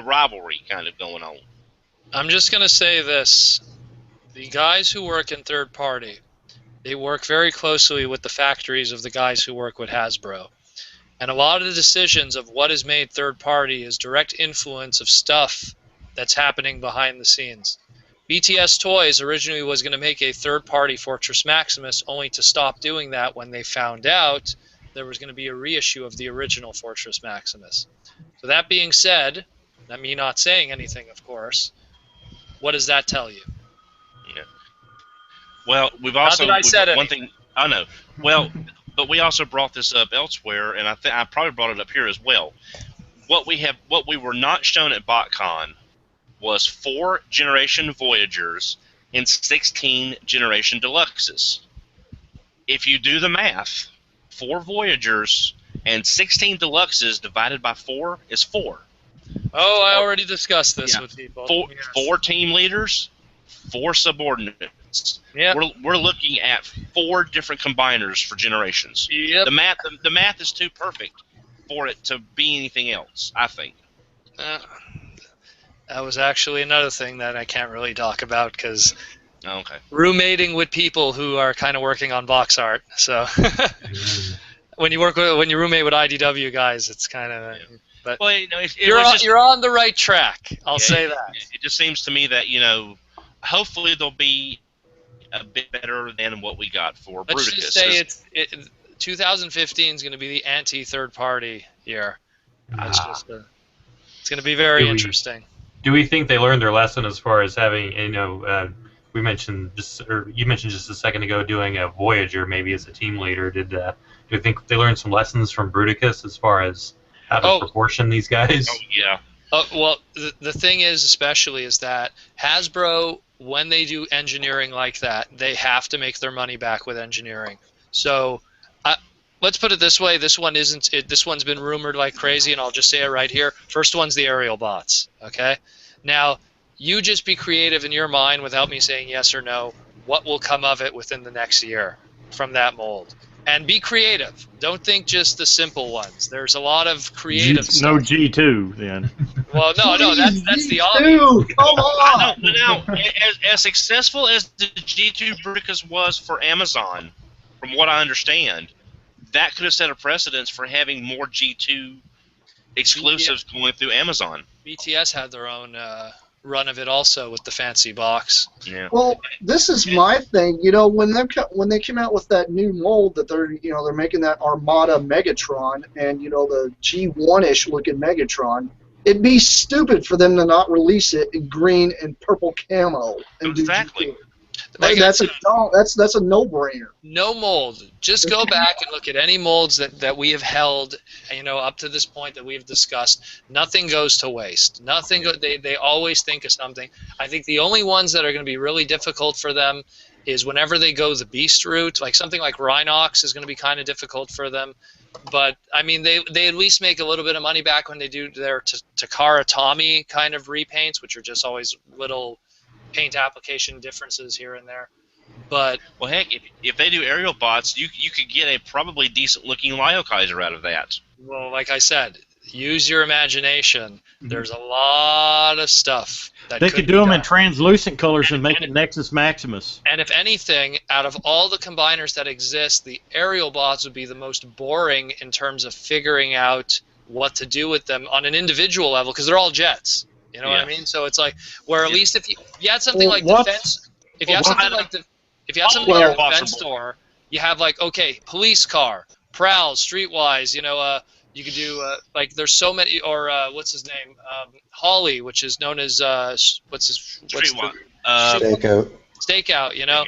rivalry kind of going on. I'm just going to say this. The guys who work in third party, they work very closely with the factories of the guys who work with Hasbro. And a lot of the decisions of what is made third party is direct influence of stuff that's happening behind the scenes. BTS Toys originally was going to make a third party Fortress Maximus, only to stop doing that when they found out there was going to be a reissue of the original Fortress Maximus. So that being said, that me not saying anything, of course, what does that tell you? Yeah. Well, we've also one thing I know. Well, but we also brought this up elsewhere, and I probably brought it up here as well. What we were not shown at BotCon was 4 Generation Voyagers and 16 Generation Deluxes. If you do the math, 4 Voyagers and 16 Deluxes divided by 4 is 4. Oh, I already discussed this with people. 4 team leaders, 4 subordinates. Yeah. We're looking at 4 different combiners for generations. Yep. The math is too perfect for it to be anything else, I think. That was actually another thing that I can't really talk about, because okay. Roommating with people who are kind of working on box art. So when you roommate with IDW guys, it's kind of. Yeah. But well, you're on the right track. I'll say that. It just seems to me that hopefully they'll be a bit better than what we got for Bruticus. Let's just say 2015 is going to be the anti-third party year. It's going to be very interesting. Do we think they learned their lesson as far as having, we mentioned you mentioned just a second ago doing a Voyager maybe as a team leader. Do you think they learned some lessons from Bruticus as far as how to proportion these guys? Oh, yeah. Well, the thing is, especially, is that Hasbro, when they do engineering like that, they have to make their money back with engineering. So let's put it this way: this one's been rumored like crazy, and I'll just say it right here. First one's the aerial bots. Okay. Now, you just be creative in your mind without me saying yes or no. What will come of it within the next year from that mold? And be creative. Don't think just the simple ones. There's a lot of creative stuff. No G2, then. Well, no, that's the obvious. Come on! Now, as successful as the G2 Bruticus was for Amazon, from what I understand, that could have set a precedence for having more G2 exclusives going through Amazon. BTS had their own run of it also with the fancy box. Yeah. Well, this is my thing. When they came out with that new mold that they're making that Armada Megatron and the G1-ish looking Megatron, it'd be stupid for them to not release it in green and purple camo. And exactly. That's a no-brainer. No mold. Just go back and look at any molds that we have held, up to this point that we've discussed. Nothing goes to waste. They always think of something. I think the only ones that are going to be really difficult for them is whenever they go the beast route. Like something like Rhinox is going to be kind of difficult for them. But I mean, they at least make a little bit of money back when they do their Takara Tommy kind of repaints, which are just always little paint application differences here and there. But well, heck, if they do aerial bots, you could get a probably decent looking Lyokaiser out of that. well, like I said, use your imagination. There's a lot of stuff that They could could be do them done. in translucent colors and make it Nexus Maximus. And if anything, out of all the combiners that exist, the aerial bots would be the most boring in terms of figuring out what to do with them on an individual level, because they're all jets. You know what I mean? So it's like, where at least if you had something like defense, if you have something like Defense Store, you have like, okay, police car, prowl, streetwise, you know, you could do like there's so many, or what's his name, Holly, which is known as Stakeout, you know.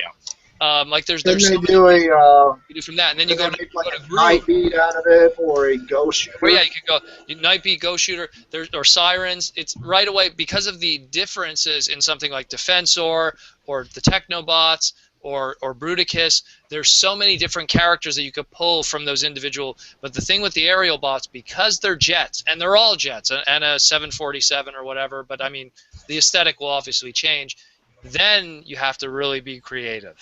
Like there's Then so they many do a you do from that, and then you go to like night beat out of it, or a ghost shooter. Well, yeah, you could go night beat, ghost shooter, or sirens. It's right away because of the differences in something like Defensor or the Technobots or Bruticus. There's so many different characters that you could pull from those individual. But the thing with the aerial bots, because they're jets, and they're all jets, and a 747 or whatever. But I mean, the aesthetic will obviously change. Then you have to really be creative,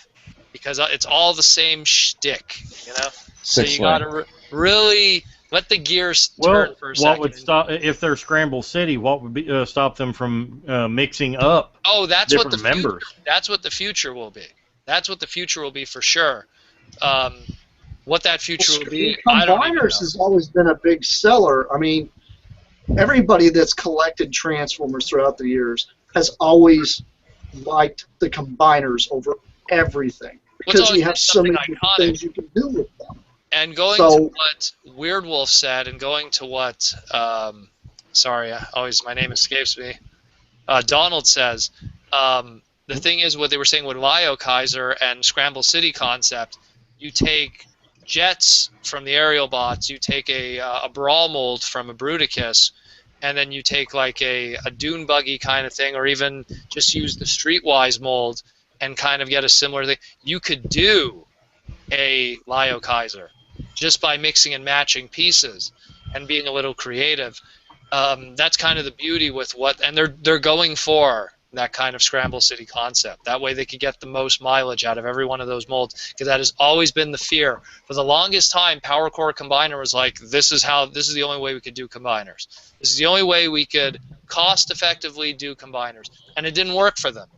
because it's all the same shtick, you know. So you got to really let the gears turn for a second. What would stop if they're Scramble City? What would be stop them from mixing up? Oh, that's different what the members. That's what the future will be. That's what the future will be for sure. What that future will be, I don't even know. Combiners has always been a big seller. I mean, everybody that's collected Transformers throughout the years has always liked the combiners over everything, because you have so many things you can do with them. And going to what Weird Wolf said, and going to what sorry, my name escapes me. Donald says, the thing is, what they were saying with Lyokaiser and Scramble City concept, you take jets from the aerial bots, you take a brawl mold from a Bruticus, and then you take like a dune buggy kind of thing, or even just use the Streetwise mold and kind of get a similar thing. You could do a Lyokaiser just by mixing and matching pieces and being a little creative. That's kind of the beauty with what, and they're going for that kind of Scramble City concept. That way they could get the most mileage out of every one of those molds, because that has always been the fear. For the longest time, Power Core Combiner was like, this is the only way we could do combiners. This is the only way we could cost effectively do combiners. And it didn't work for them.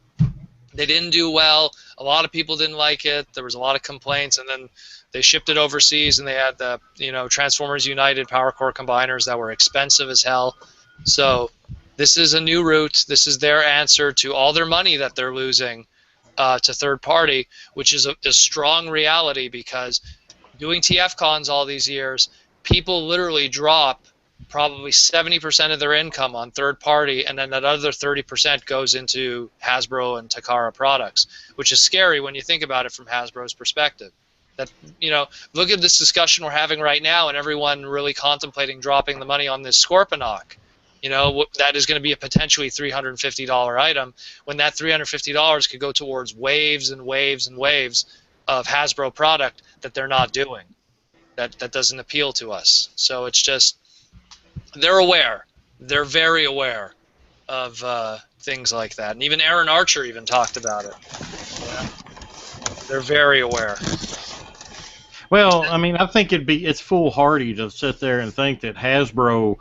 They didn't do well. A lot of people didn't like it. There was a lot of complaints, and then they shipped it overseas, and they had the Transformers United Power Core Combiners that were expensive as hell. So this is a new route. This is their answer to all their money that they're losing to third party, which is a strong reality, because doing TF cons all these years, people literally drop probably 70% of their income on third party, and then that other 30% goes into Hasbro and Takara products, which is scary when you think about it from Hasbro's perspective. That, look at this discussion we're having right now, and everyone really contemplating dropping the money on this Scorponok. That is going to be a potentially $350 item, when that $350 could go towards waves and waves and waves of Hasbro product that they're not doing. That doesn't appeal to us. So it's just, they're aware. They're very aware of things like that. And even Aaron Archer even talked about it. Yeah. They're very aware. Well, I mean, I think it's foolhardy to sit there and think that Hasbro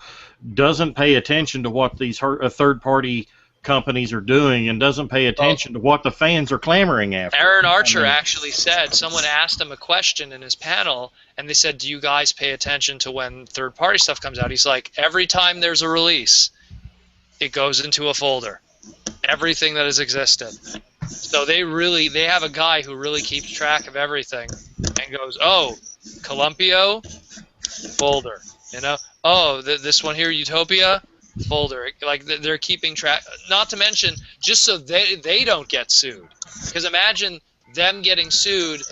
doesn't pay attention to what these third-party companies are doing, and doesn't pay attention to what the fans are clamoring after. Aaron Archer actually said, someone asked him a question in his panel, and they said, do you guys pay attention to when third-party stuff comes out? He's like, every time there's a release, it goes into a folder. Everything that has existed. So they have a guy who really keeps track of everything and goes, oh, Columpio, folder. Oh, this one here, Utopia, folder. Like, they're keeping track. Not to mention, just so they don't get sued. Because imagine them getting sued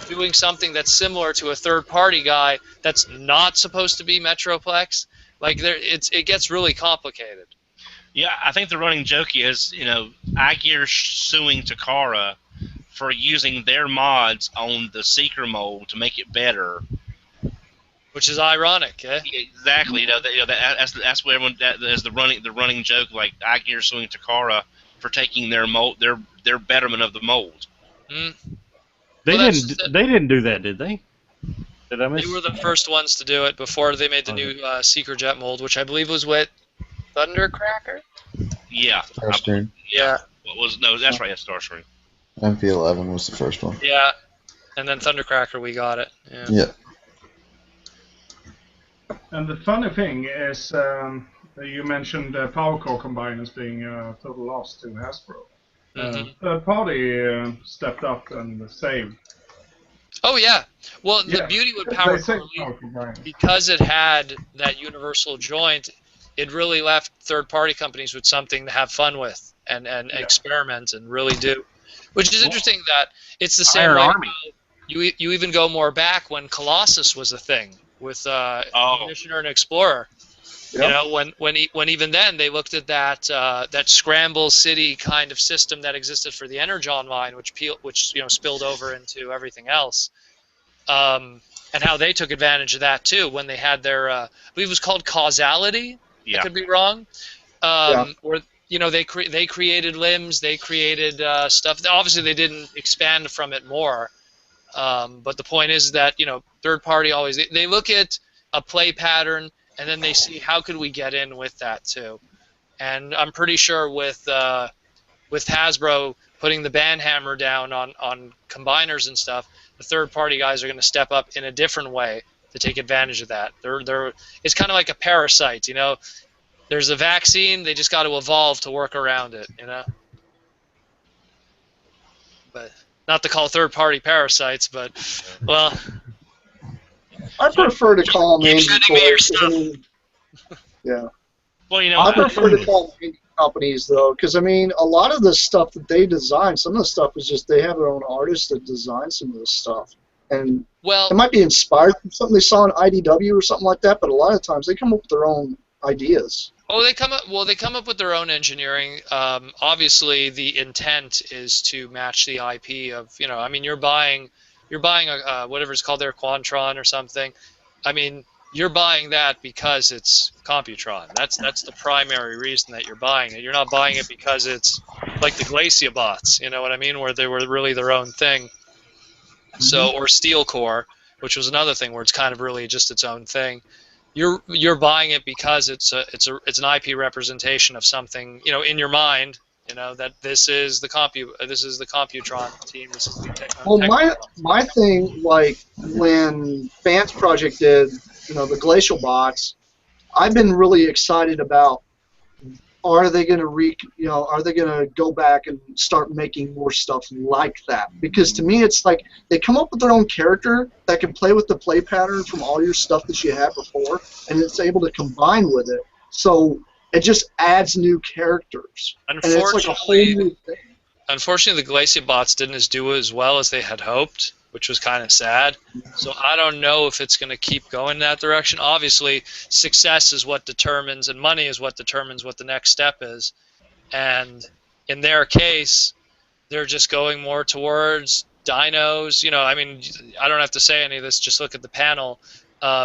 doing something that's similar to a third-party guy that's not supposed to be Metroplex. Like, it gets really complicated. Yeah, I think the running joke is, iGear suing Takara for using their mods on the Seeker mold to make it better. Which is ironic, eh? Exactly. That's where everyone, that is the running joke. Like, iGear suing Takara for taking their mold, their betterment of the mold. They Well, didn't. They didn't do that, did they? Did I miss? They were the first ones to do it before they made the new Seeker Jet mold, which I believe was with Thundercracker. Yeah. Starscream. Yeah. That's right. Yeah, Starscream. MP11 was the first one. Yeah, and then Thundercracker, we got it. Yeah. Yeah. And the funny thing is, you mentioned power core combiners being a total loss to Hasbro. Third party stepped up and saved. Oh yeah. Well, the beauty with Power Core, because it had that universal joint, it really left third-party companies with something to have fun with and experiment and really do. Which is interesting that it's the same way. You even go more back when Colossus was a thing with Commissioner and Explorer. Yep. You know, when even then they looked at that Scramble City kind of system that existed for the Energon line, which spilled over into everything else, and how they took advantage of that too when they had their I believe it was called Causality. Yeah. I could be wrong. Where they created limbs, they created stuff. Obviously, they didn't expand from it more. But the point is that third party always they look at a play pattern. And then they see how could we get in with that too, and I'm pretty sure with Hasbro putting the banhammer down on combiners and stuff, the third-party guys are going to step up in a different way to take advantage of that. It's kind of like a parasite, There's a vaccine, they just got to evolve to work around it, But not to call third-party parasites, but well. I prefer to call them Yeah. Well, I prefer to call them indie companies, though, because, a lot of the stuff that they design, some of the stuff is just they have their own artists that design some of this stuff. And it might be inspired from something they saw in IDW or something like that, but a lot of times they come up with their own ideas. Oh, they come up with their own engineering. Obviously, the intent is to match the IP of, you're buying a whatever it's called there, Quantron or something. You're buying that because it's Computron. That's the primary reason that you're buying it. You're not buying it because it's like the Glacia bots, you know what I mean, where they were really their own thing. So, or Steel Core, which was another thing where it's kind of really just its own thing. You're buying it because it's an IP representation of something, in your mind. That this is the Computron team. This is the Well, my thing, like when Fans Project did, the Glacial bots, I've been really excited about. Are they going to go back and start making more stuff like that? Because to me, it's like they come up with their own character that can play with the play pattern from all your stuff that you had before, and it's able to combine with it. So it just adds new characters. And it's like a whole new thing. Unfortunately, the Glacia bots didn't do as well as they had hoped, which was kind of sad. So I don't know if it's going to keep going in that direction. Obviously, success is what determines, and money is what determines what the next step is. And in their case, they're just going more towards dinos. I don't have to say any of this. Just look at the panel.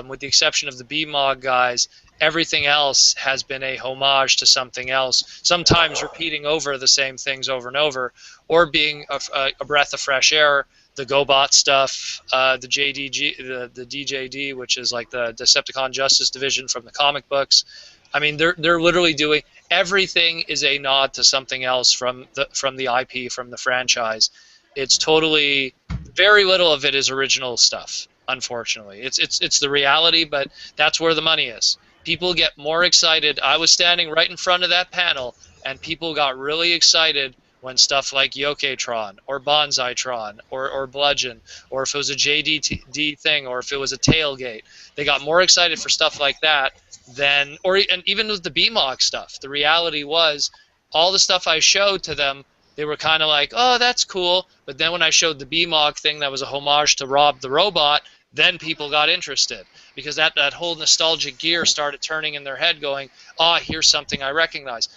With the exception of the BMOG guys, everything else has been a homage to something else, sometimes repeating over the same things over and over, or being a breath of fresh air. The GoBot stuff, the DJD, which is like the Decepticon Justice Division from the comic books. They're literally doing everything is a nod to something else from the IP, from the franchise. It's totally, very little of it is original stuff. Unfortunately, it's the reality, but that's where the money is. People get more excited. I was standing right in front of that panel, and people got really excited when stuff like Yokeitron or Banzaitron or Bludgeon, or if it was a JDD thing, or if it was a Tailgate. They got more excited for stuff like that than, and even with the BMOG stuff. The reality was, all the stuff I showed to them, they were kind of like, oh, that's cool. But then when I showed the BMOG thing that was a homage to Rob the Robot, then people got interested, because that whole nostalgic gear started turning in their head going, oh, here's something I recognize.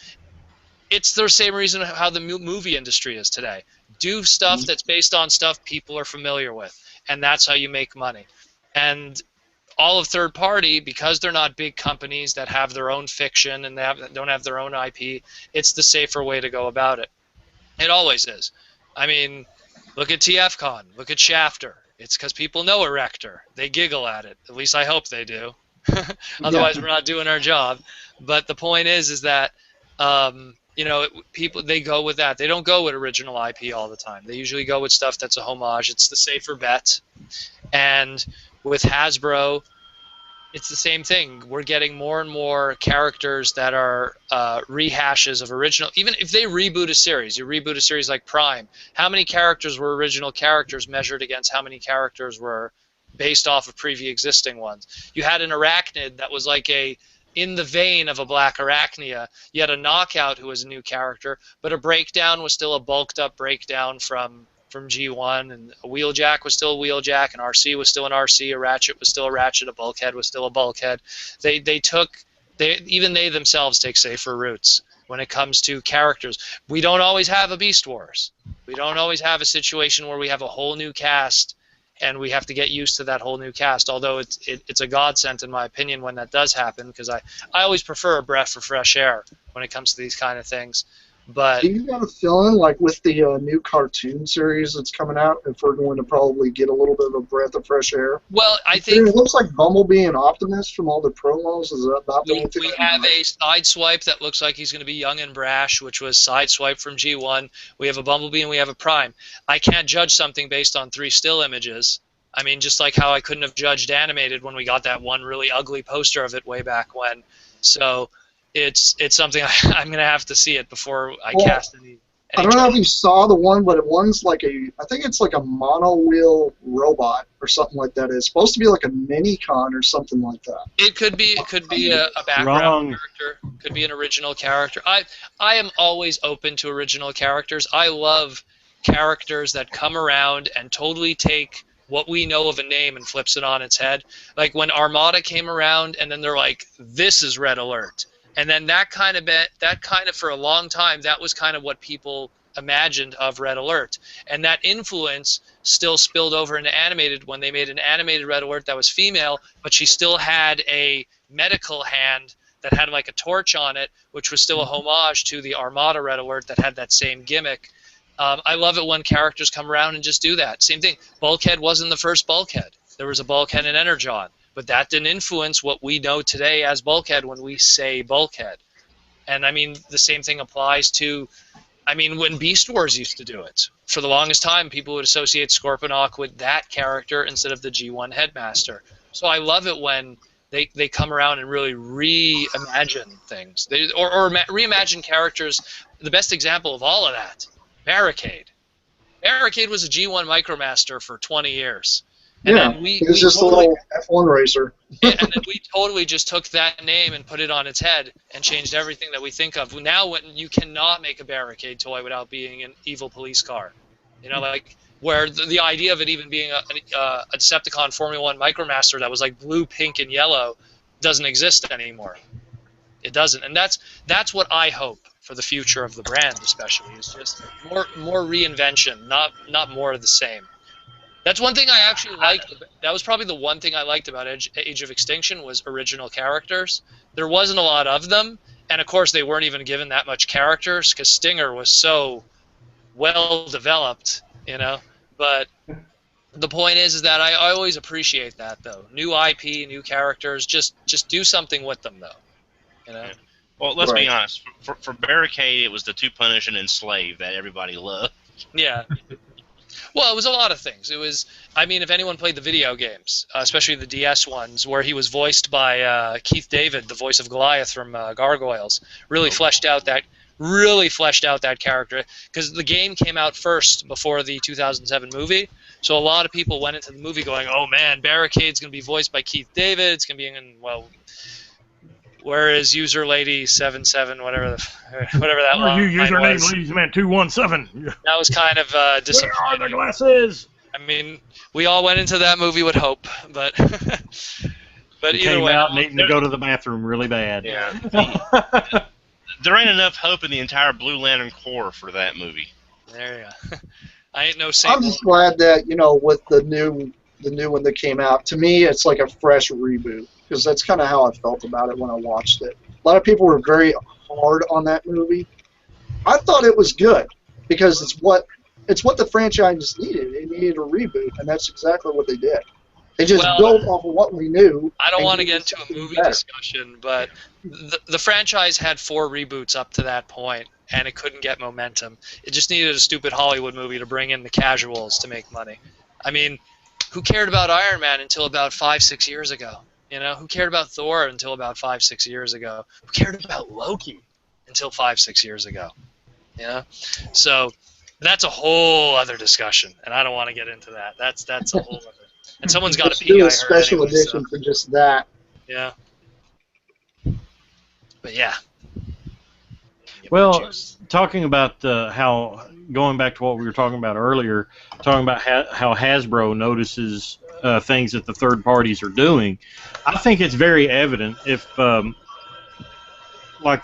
It's the same reason how the movie industry is today. Do stuff that's based on stuff people are familiar with, and that's how you make money. And all of third party, because they're not big companies that have their own fiction and don't have their own IP, it's the safer way to go about it. It always is. Look at TFCon. Look at Shafter. It's because people know Erector. They giggle at it. At least I hope they do. Otherwise, we're not doing our job. But the point is that, you know, people, they go with that. They don't go with original IP all the time. They usually go with stuff that's a homage. It's the safer bet. And with Hasbro, it's the same thing. We're getting more and more characters that are rehashes of original. Even if they reboot a series, you reboot a series like Prime, how many characters were original characters measured against how many characters were based off of pre-existing ones? You had an Arachnid that was like in the vein of a Black Arachnia. You had a Knockout who was a new character, but a Breakdown was still a bulked up Breakdown from G1, and a Wheeljack was still a Wheeljack, an RC was still an RC, a Ratchet was still a Ratchet, a Bulkhead was still a Bulkhead. Even they themselves take safer routes when it comes to characters. We don't always have a Beast Wars. We don't always have a situation where we have a whole new cast and we have to get used to that whole new cast, although it's a godsend in my opinion when that does happen, because I always prefer a breath of fresh air when it comes to these kind of things. But do you got a feeling, like with the new cartoon series that's coming out, if we're going to probably get a little bit of a breath of fresh air? Well, I think it looks like Bumblebee and Optimus from all the promos. Is that not the only thing? We have a Sideswipe that looks like he's going to be young and brash, which was Sideswipe from G1. We have a Bumblebee and we have a Prime. I can't judge something based on 3 still images. I mean, just like how I couldn't have judged animated when we got that one really ugly poster of it way back when. So it's something I'm going to have to see it before I cast any I don't know if you saw the one, but one's like I think it's like a mono-wheel robot or something like that. It's supposed to be like a mini-con or something like that. It could be a background character. Could be an original character. I am always open to original characters. I love characters that come around and totally take what we know of a name and flips it on its head. Like when Armada came around, and then they're like, "This is Red Alert." And then that kind of for a long time, that was kind of what people imagined of Red Alert. And that influence still spilled over into animated when they made an animated Red Alert that was female, but she still had a medical hand that had like a torch on it, which was still a homage to the Armada Red Alert that had that same gimmick. I love it when characters come around and just do that. Same thing. Bulkhead wasn't the first Bulkhead. There was a Bulkhead in Energon. But that didn't influence what we know today as Bulkhead when we say Bulkhead. And I mean, the same thing applies to, I mean, when Beast Wars used to do it. For the longest time, people would associate Scorponok with that character instead of the G1 Headmaster. So I love it when they come around and really reimagine things. Or reimagine characters. The best example of all of that, Barricade. Barricade was a G1 Micromaster for 20 years. And then he was just totally, a little F1 racer. And then we totally just took that name and put it on its head and changed everything that we think of. Now, when you cannot make a Barricade toy without being an evil police car, you know, like where the idea of it even being a Decepticon Formula 1 Micromaster that was like blue, pink, and yellow doesn't exist anymore. It doesn't, and that's what I hope for the future of the brand, especially, is just more reinvention, not more of the same. That's one thing I actually liked. That was probably the one thing I liked about Age of Extinction was original characters. There wasn't a lot of them, and of course they weren't even given that much characters because Stinger was so well developed, you know. But the point is that I always appreciate that, though. New IP, new characters, just do something with them, though. You know. Well, let's be honest. For Barricade, it was the Two Punish and Enslave that everybody loved. Yeah. Well, it was a lot of things. It was, I mean, if anyone played the video games, especially the DS ones, where he was voiced by Keith David, the voice of Goliath from Gargoyles, really fleshed out that character, because the game came out first before the 2007 movie. So a lot of people went into the movie going, "Oh man, Barricade's going to be voiced by Keith David. It's going to be in, well, where is user lady 77 whatever that long you username was. Ladies man 217. That was kind of disappointing. Where are the glasses? I mean, we all went into that movie with hope, but either came way, out needing to go to the bathroom really bad. Yeah. There ain't enough hope in the entire Blue Lantern Corps for that movie. There you go. I ain't no saint. I'm just glad that, you know, with the new one that came out, to me it's like a fresh reboot. Because that's kind of how I felt about it when I watched it. A lot of people were very hard on that movie. I thought it was good because it's what it's what the franchise needed. It needed a reboot, and that's exactly what they did. They just built off of what we knew. I don't want to get into a movie discussion, but the franchise had 4 reboots up to that point, and it couldn't get momentum. It just needed a stupid Hollywood movie to bring in the casuals to make money. I mean, who cared about Iron Man until about 5-6 years ago? You know, who cared about Thor until about 5-6 years ago? Who cared about Loki until 5-6 years ago? You know, so that's a whole other discussion, and I don't want to get into that. That's a whole other. And someone's got to do a special edition for just that. Yeah. But yeah. Well, talking about how, going back to what we were talking about earlier, talking about how Hasbro notices things that the third parties are doing, I think it's very evident if, like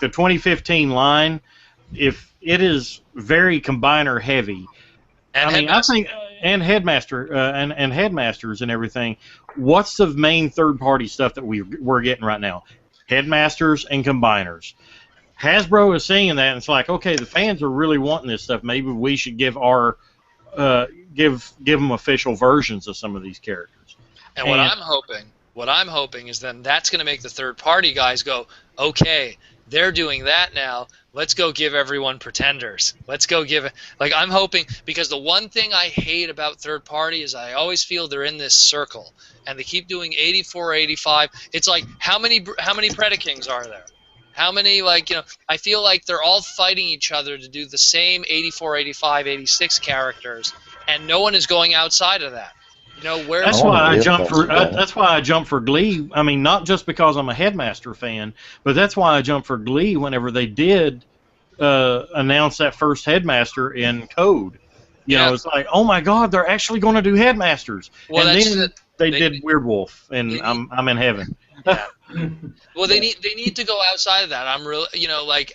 the 2015 line, if it is very combiner heavy, I think, and Headmaster and Headmasters and everything, what's the main third party stuff that we're getting right now? Headmasters and combiners. Hasbro is seeing that, and it's like, okay, the fans are really wanting this stuff. Maybe we should give our give them official versions of some of these characters. And what I'm hoping is then that's going to make the third party guys go, okay, they're doing that now. Let's go give everyone Pretenders. Let's go give it. Like, I'm hoping, because the one thing I hate about third party is I always feel they're in this circle, and they keep doing 84, 85. It's like, how many Predakings are there? How many, like, you know, I feel like they're all fighting each other to do the same 84, 85, 86 characters, and no one is going outside of that. You know, where that's why I jumped for Glee. I mean, not just because I'm a Headmaster fan, but that's why I jumped for Glee whenever they did announce that first Headmaster in Code. You know, it's like, oh my God, they're actually going to do Headmasters. Well, and then they did Weird Wolf, and I'm in heaven. Yeah. Well, they need to go outside of that. I'm really, you know, like,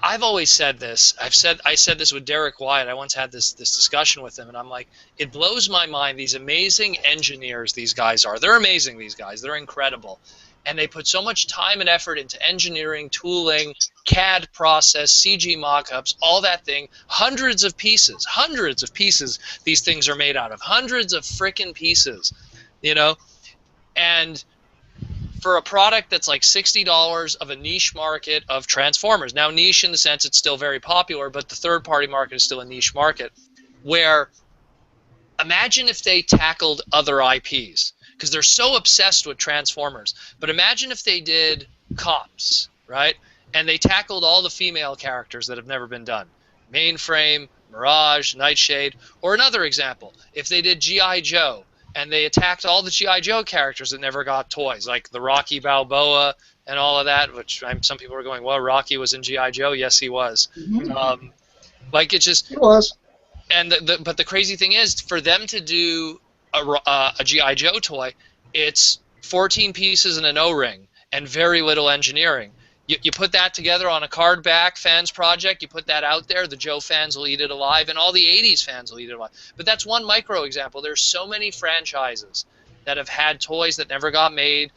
I've always said this. I said this with Derek Wyatt. I once had this discussion with him, and I'm like, it blows my mind, these amazing engineers these guys are. They're amazing, these guys. They're incredible. And they put so much time and effort into engineering, tooling, CAD process, CG mock-ups, all that thing. Hundreds of pieces these things are made out of. Hundreds of frickin' pieces, you know? And for a product that's like $60 of a niche market of Transformers. Now, niche in the sense it's still very popular, but the third-party market is still a niche market, where imagine if they tackled other IPs, because they're so obsessed with Transformers. But imagine if they did Cops, right? And they tackled all the female characters that have never been done. Mainframe, Mirage, Nightshade, or another example, if they did G.I. Joe, and they attacked all the G.I. Joe characters that never got toys, like the Rocky Balboa and all of that, which some people are going, well, Rocky was in G.I. Joe. Yes, he was. Mm-hmm. Like, it's just... He was. And but the crazy thing is, for them to do a G.I. Joe toy, it's 14 pieces and an O-ring and very little engineering. You put that together on a card back fans project, you put that out there, the Joe fans will eat it alive, and all the 80s fans will eat it alive. But that's one micro example. There's so many franchises that have had toys that never got made.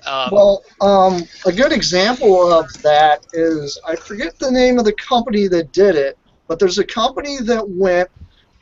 Well, a good example of that is, I forget the name of the company that did it, but there's a company that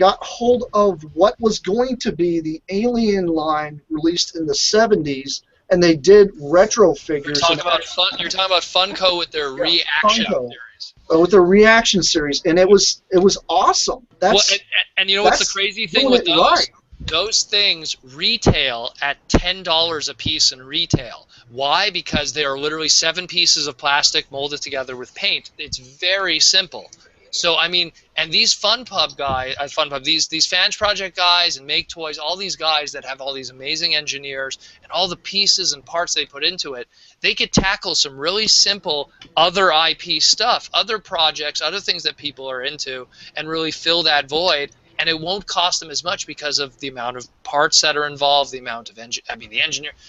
got hold of what was going to be the Alien line released in the 70s, and they did retro figures. You're talking about Funko with their reaction series. With their reaction series, and it was awesome. And you know what's the crazy thing with those? Right. Those things retail at $10 a piece in retail. Why? Because they are literally 7 pieces of plastic molded together with paint. It's very simple. So, I mean, and these these Fans Project guys and Make Toys, all these guys that have all these amazing engineers and all the pieces and parts they put into it, they could tackle some really simple other IP stuff, other projects, other things that people are into, and really fill that void. And it won't cost them as much because of the amount of parts that are involved, the amount of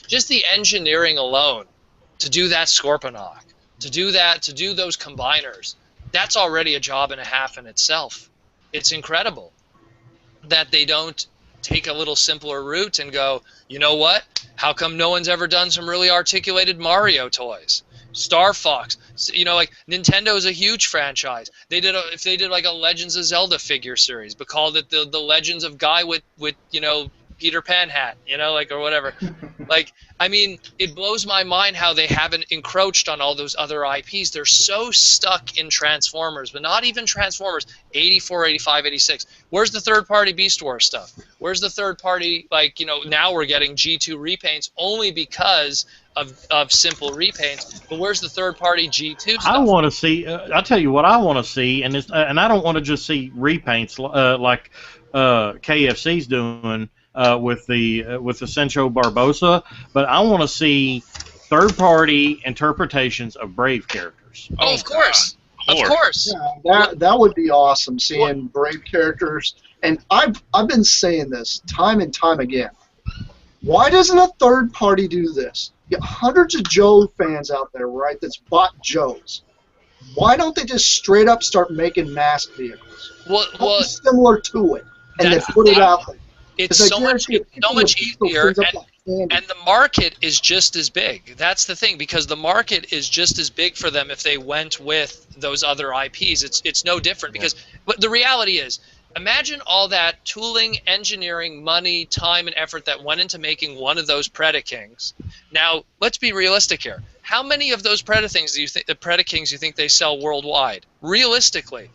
just the engineering alone to do that Scorponok, to do those combiners. That's already a job and a half in itself. It's incredible that they don't take a little simpler route and go, you know what? How come no one's ever done some really articulated Mario toys? Star Fox. You know, like Nintendo is a huge franchise. If they did like a Legends of Zelda figure series, but called it the Legends of Guy with you know, Peter Pan hat, you know, like, or whatever. Like, I mean, it blows my mind how they haven't encroached on all those other IPs. They're so stuck in Transformers, but not even Transformers. 84, 85, 86. Where's the third-party Beast Wars stuff? Where's the third-party, like, you know, now we're getting G2 repaints only because of simple repaints, but where's the third-party G2 stuff? I want to see. I'll tell you what I want to see, and I don't want to just see repaints like KFC's doing with the Sencho Barbosa, but I want to see third-party interpretations of Brave characters. Oh, of course. Of course. Yeah, that would be awesome, seeing Brave characters. And I've been saying this time and time again. Why doesn't a third party do this? You got hundreds of Joe fans out there, right, that's bought Joes. Why don't they just straight up start making masked vehicles? Well, similar to it, and then put it out there. It's so much easier, and the market is just as big. That's the thing, because the market is just as big for them if they went with those other IPs. It's no different, because but the reality is, imagine all that tooling, engineering, money, time, and effort that went into making one of those Predakings. Now, let's be realistic here. How many of those Predakings do you think they sell worldwide? Realistically,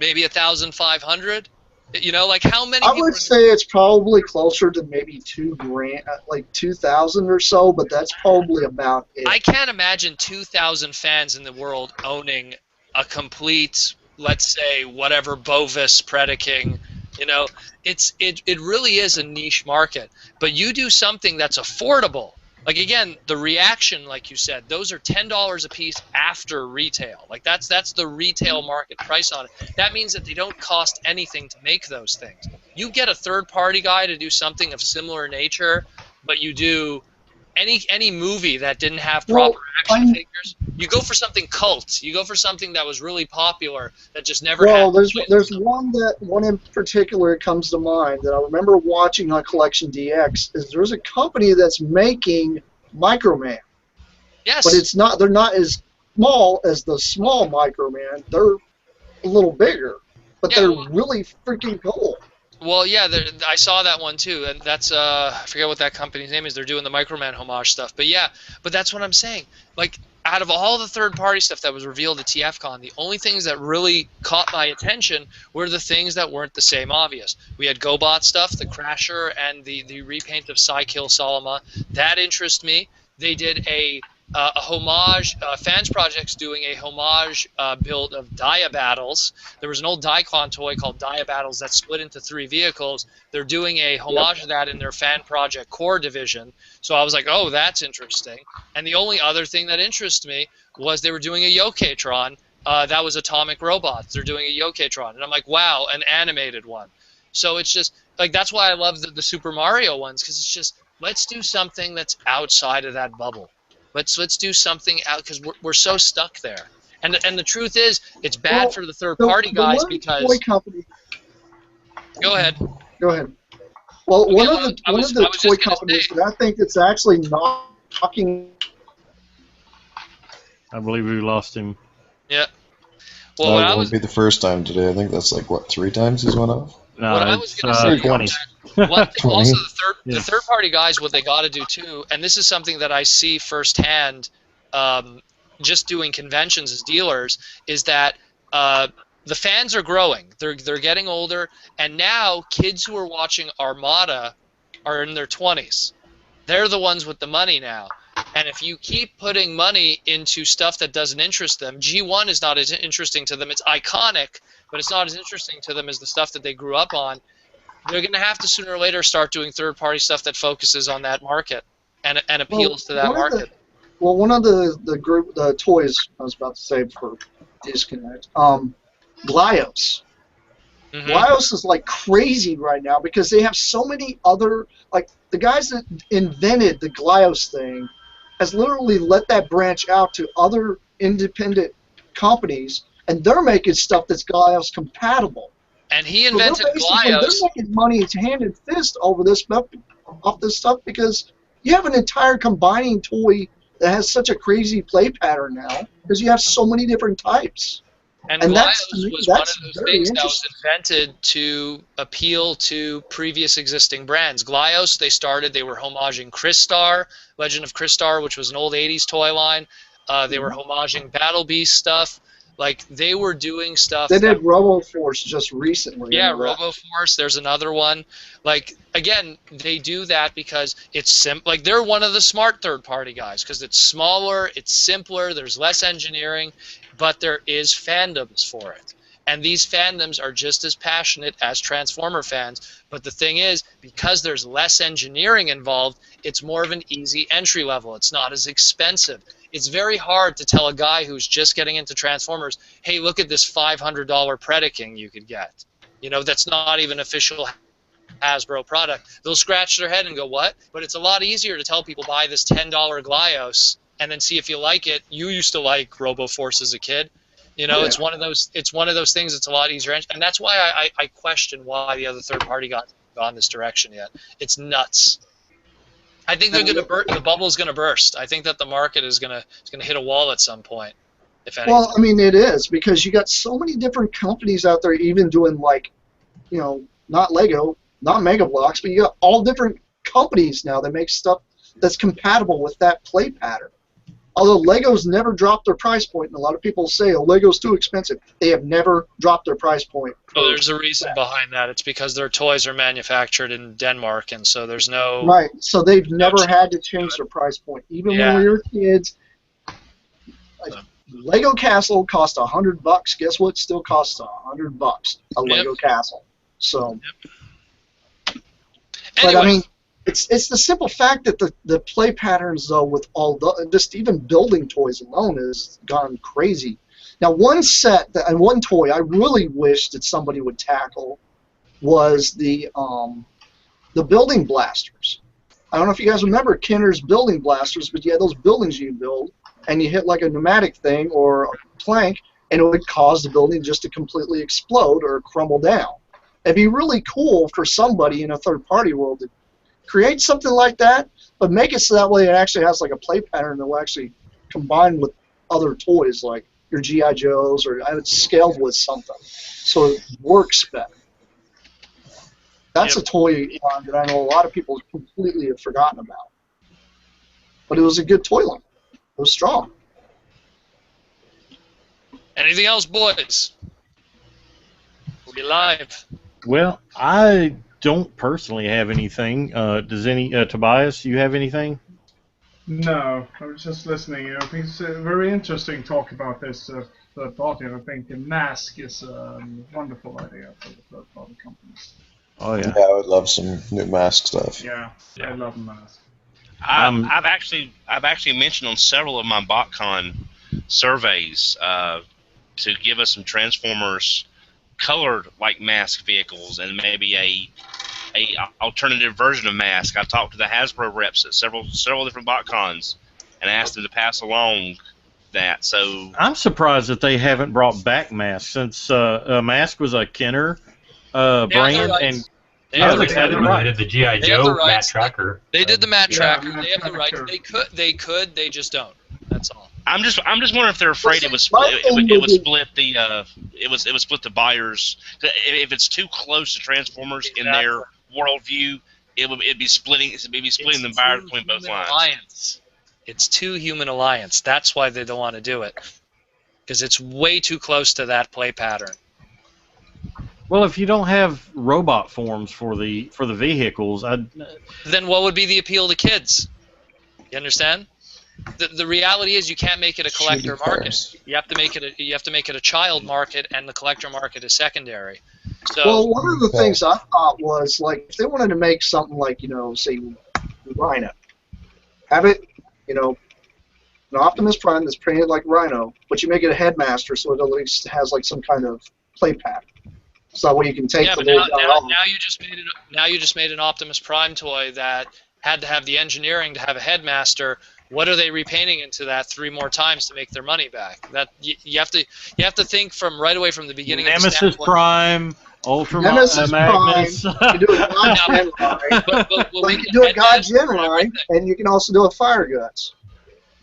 maybe 1,500. You know, like how many? I would say it's probably closer to maybe $2,000, like 2,000 or so, but that's probably about it. I can't imagine 2,000 fans in the world owning a complete, let's say, whatever Bovis Predaking. You know, it really is a niche market. But you do something that's affordable. Like, again, the reaction, like you said, those are $10 a piece after retail. Like, that's the retail market price on it. That means that they don't cost anything to make those things. You get a third-party guy to do something of similar nature, but you do any movie that didn't have proper action figures, you go for something cult. You go for something that was really popular that just never had. Well, there's one in particular that comes to mind that I remember watching on Collection DX. Is there's a company that's making Microman. Yes. But they're not as small as the small Microman. They're a little bigger, but they're really freaking cool. Well, yeah, I saw that one too, and that's I forget what that company's name is. They're doing the Microman homage stuff, but yeah, but that's what I'm saying. Like, out of all the third-party stuff that was revealed at TFCon, the only things that really caught my attention were the things that weren't the same obvious. We had GoBot stuff, the Crasher, and the repaint of Psykill Salama. That interests me. They did a homage, Fans Project's doing a homage build of Dia Battles. There was an old Diaclon toy called Dia Battles that split into 3 vehicles. They're doing a homage of that in their Fan Project Core division. So I was like, oh, that's interesting. And the only other thing that interested me was they were doing a Yokai-tron. That was Atomic Robots. They're doing a Yokai-tron. And I'm like, wow, an animated one. So it's just, like, that's why I love the Super Mario ones, because it's just, let's do something that's outside of that bubble. Let's do something out, because we're so stuck there. And the truth is, it's bad for the third-party guys because. Go ahead. Go ahead. Well, one of the toy companies that I think it's actually not talking. I believe we lost him. Yeah. Well, that won't be the first time today. I think that's like what, 3 times he's went off. No, what I was going to say 20. Also, the third-party guys, what they got to do too, and this is something that I see firsthand, just doing conventions as dealers, is that the fans are growing. They're getting older, and now kids who are watching Armada are in their 20s. They're the ones with the money now. And if you keep putting money into stuff that doesn't interest them, G1 is not as interesting to them. It's iconic, but it's not as interesting to them as the stuff that they grew up on. They're going to have to sooner or later start doing third-party stuff that focuses on that market and appeals to that market. One of the toys I was about to say for disconnect, Glyos. Mm-hmm. Glyos is like crazy right now because they have so many other, like the guys that invented the Glyos thing has literally let that branch out to other independent companies, and they're making stuff that's Glyos compatible. And he invented Glyos. They're making money hand and fist over this stuff, off this stuff, because you have an entire combining toy that has such a crazy play pattern now because you have so many different types. And And Glyos that's, to me, was one of that's those very things that was interesting. invented to appeal to previous existing brands. Glyos, they were homaging Crystar, Legend of Crystar, which was an old 80s toy line. They were homaging Battle Beast stuff. Like, they were doing stuff. They did RoboForce just recently. Yeah, I know that. RoboForce. There's another one. Like, again, they do that because it's like, they're one of the smart third-party guys because it's smaller, it's simpler, there's less engineering, but there is fandoms for it. And these fandoms are just as passionate as Transformer fans. But the thing is, because there's less engineering involved, it's more of an easy entry level. It's not as expensive. It's very hard to tell a guy who's just getting into Transformers, hey, look at this $500 Predaking you could get. You know, that's not even official Hasbro product. They'll scratch their head and go, what? But it's a lot easier to tell people, buy this $10 Glyos and then see if you like it. You used to like RoboForce as a kid. You know, it's one of those things that's a lot easier. And that's why I question why the other third-party guys haven't gone this direction yet. it's nuts. I think they're the bubble's going to burst. I think that the market is going to hit a wall at some point, if anything. Well, I mean, it is because you got so many different companies out there even doing, like, you know, not Lego, not Mega Bloks, but you got all different companies now that make stuff that's compatible with that play pattern. Although Lego's never dropped their price point, and a lot of people say, oh, Lego's too expensive. They have never dropped their price point. Well, there's a reason behind that. It's because their toys are manufactured in Denmark, and so there's no... Right, so they've never had to change their price point. Even when we were kids, Lego Castle cost $100. Guess what? Still costs $100. A Lego Castle. So, Anyway. but I mean, it's the simple fact that the play patterns, though, with all the just even building toys alone has gone crazy. Now, one set and one toy I really wish that somebody would tackle was the building blasters. I don't know if you guys remember Kenner's building blasters, but you had those buildings you build, and you hit like a pneumatic thing or a plank, and it would cause the building just to completely explode or crumble down. It'd be really cool for somebody in a third-party world to create something like that, but make it so that way it actually has like a play pattern that will actually combine with other toys like your G.I. Joes, or have it scaled with something so it works better. That's a toy line that I know a lot of people completely have forgotten about. But it was a good toy line. It was strong. Anything else, boys? We'll be live. Well, I don't personally have anything. Does Tobias, you have anything? No, I was just listening. I think it's a very interesting talk about this third party, and I think the mask is a wonderful idea for the third party companies. Oh yeah. Yeah, I would love some new mask stuff. Yeah, I love mask. I've actually mentioned on several of my BotCon surveys to give us some Transformers colored like mask vehicles and maybe a alternative version of mask. I talked to the Hasbro reps at several different BotCons and asked them to pass along that. So I'm surprised that they haven't brought back Mask since Mask was a Kenner brand, and They have the They did the G.I. Joe Matt Tracker. They did the Matt Tracker. Matt They have the right. Tracker. They could. They just don't. That's all. I'm just wondering if they're afraid it would split. It would split the buyers. If it's too close to Transformers in their worldview, it'd be splitting the buyers between both lines. Alliance. It's two human alliance. That's why they don't want to do it, because it's way too close to that play pattern. well, if you don't have robot forms for the vehicles, Then what would be the appeal to kids? You understand? The reality is you can't make it a collector market. You have to make it a child market, and the collector market is secondary. So Well, one of the things I thought was, like, if they wanted to make something like, say, Rhino, have it, an Optimus Prime that's painted like Rhino, but you make it a headmaster so it at least has, like, some kind of play pack. So that way you can take the but little guy off. now you just made an Optimus Prime toy that had to have the engineering to have a headmaster. What are they repainting into that 3 more times to make their money back? That you have to think from right away from the beginning. Nemesis Prime, Ultra Nemesis Magnus. Prime, you can do a God Gen line, but you can do a God Gen line, and you can also do a Fire Guts.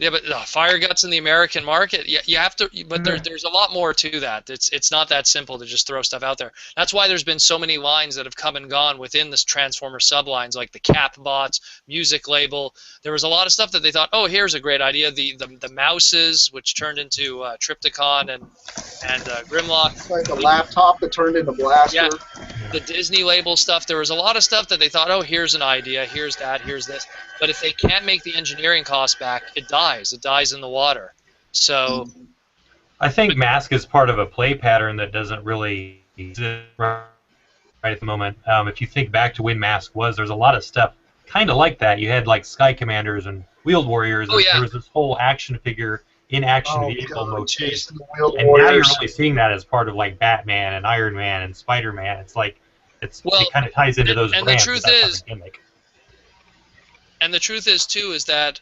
Yeah, but fire guts in the American market, you have to. But there's a lot more to that. It's not that simple to just throw stuff out there. That's why there's been so many lines that have come and gone within this Transformer sublines, like the Cap bots, music label. There was a lot of stuff that they thought, oh, here's a great idea. The mouses, which turned into Triptychon and Grimlock. It's like a laptop that turned into Blaster. Yeah, the Disney label stuff. There was a lot of stuff that they thought, oh, here's an idea, here's that, here's this. But if they can't make the engineering costs back, it dies. It dies in the water. So I think Mask is part of a play pattern that doesn't really exist right at the moment. If you think back to when Mask was, there's a lot of stuff kind of like that. You had like Sky Commanders and Wheeled Warriors. Oh, yeah. There was this whole action figure in-action vehicle motif. And now you're Warriors. really seeing that as part of like Batman and Iron Man and Spider-Man. It's like it kind of ties into those and brands. The truth is, and the truth is too is that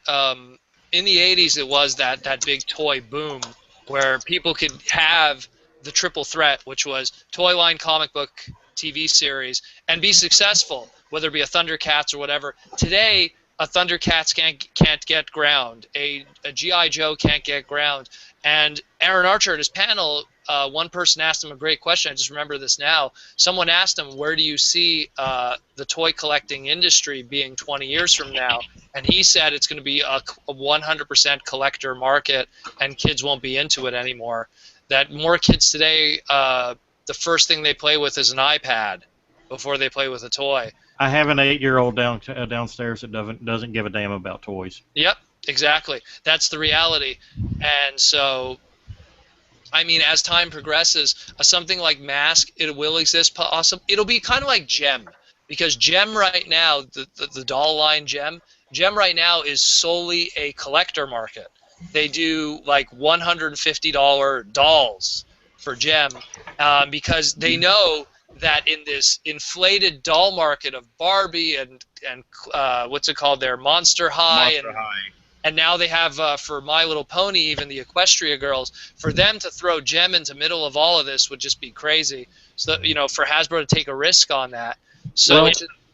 in the 80s it was that big toy boom where people could have the triple threat, which was toy line, comic book, TV series, and be successful, whether it be a Thundercats or whatever. Today, a Thundercats can't get ground. A G.I. Joe can't get ground. And Aaron Archer at his panel, one person asked him a great question. I just remember this now. Someone asked him, where do you see the toy collecting industry being 20 years from now? And he said it's going to be a 100% collector market, and kids won't be into it anymore. That more kids today, the first thing they play with is an iPad before they play with a toy. I have an 8-year-old downstairs that doesn't give a damn about toys. Yep, exactly. That's the reality. And so, I mean, as time progresses, something like Mask, it will exist. It'll be kind of like Gem, because Gem right now, the doll line Gem right now is solely a collector market. They do like $150 dolls for Gem because they know that in this inflated doll market of Barbie and what's it called there, Monster High, and now they have for My Little Pony even the Equestria girls. For them to throw Gem into middle of all of this would just be crazy. So for Hasbro to take a risk on that. So,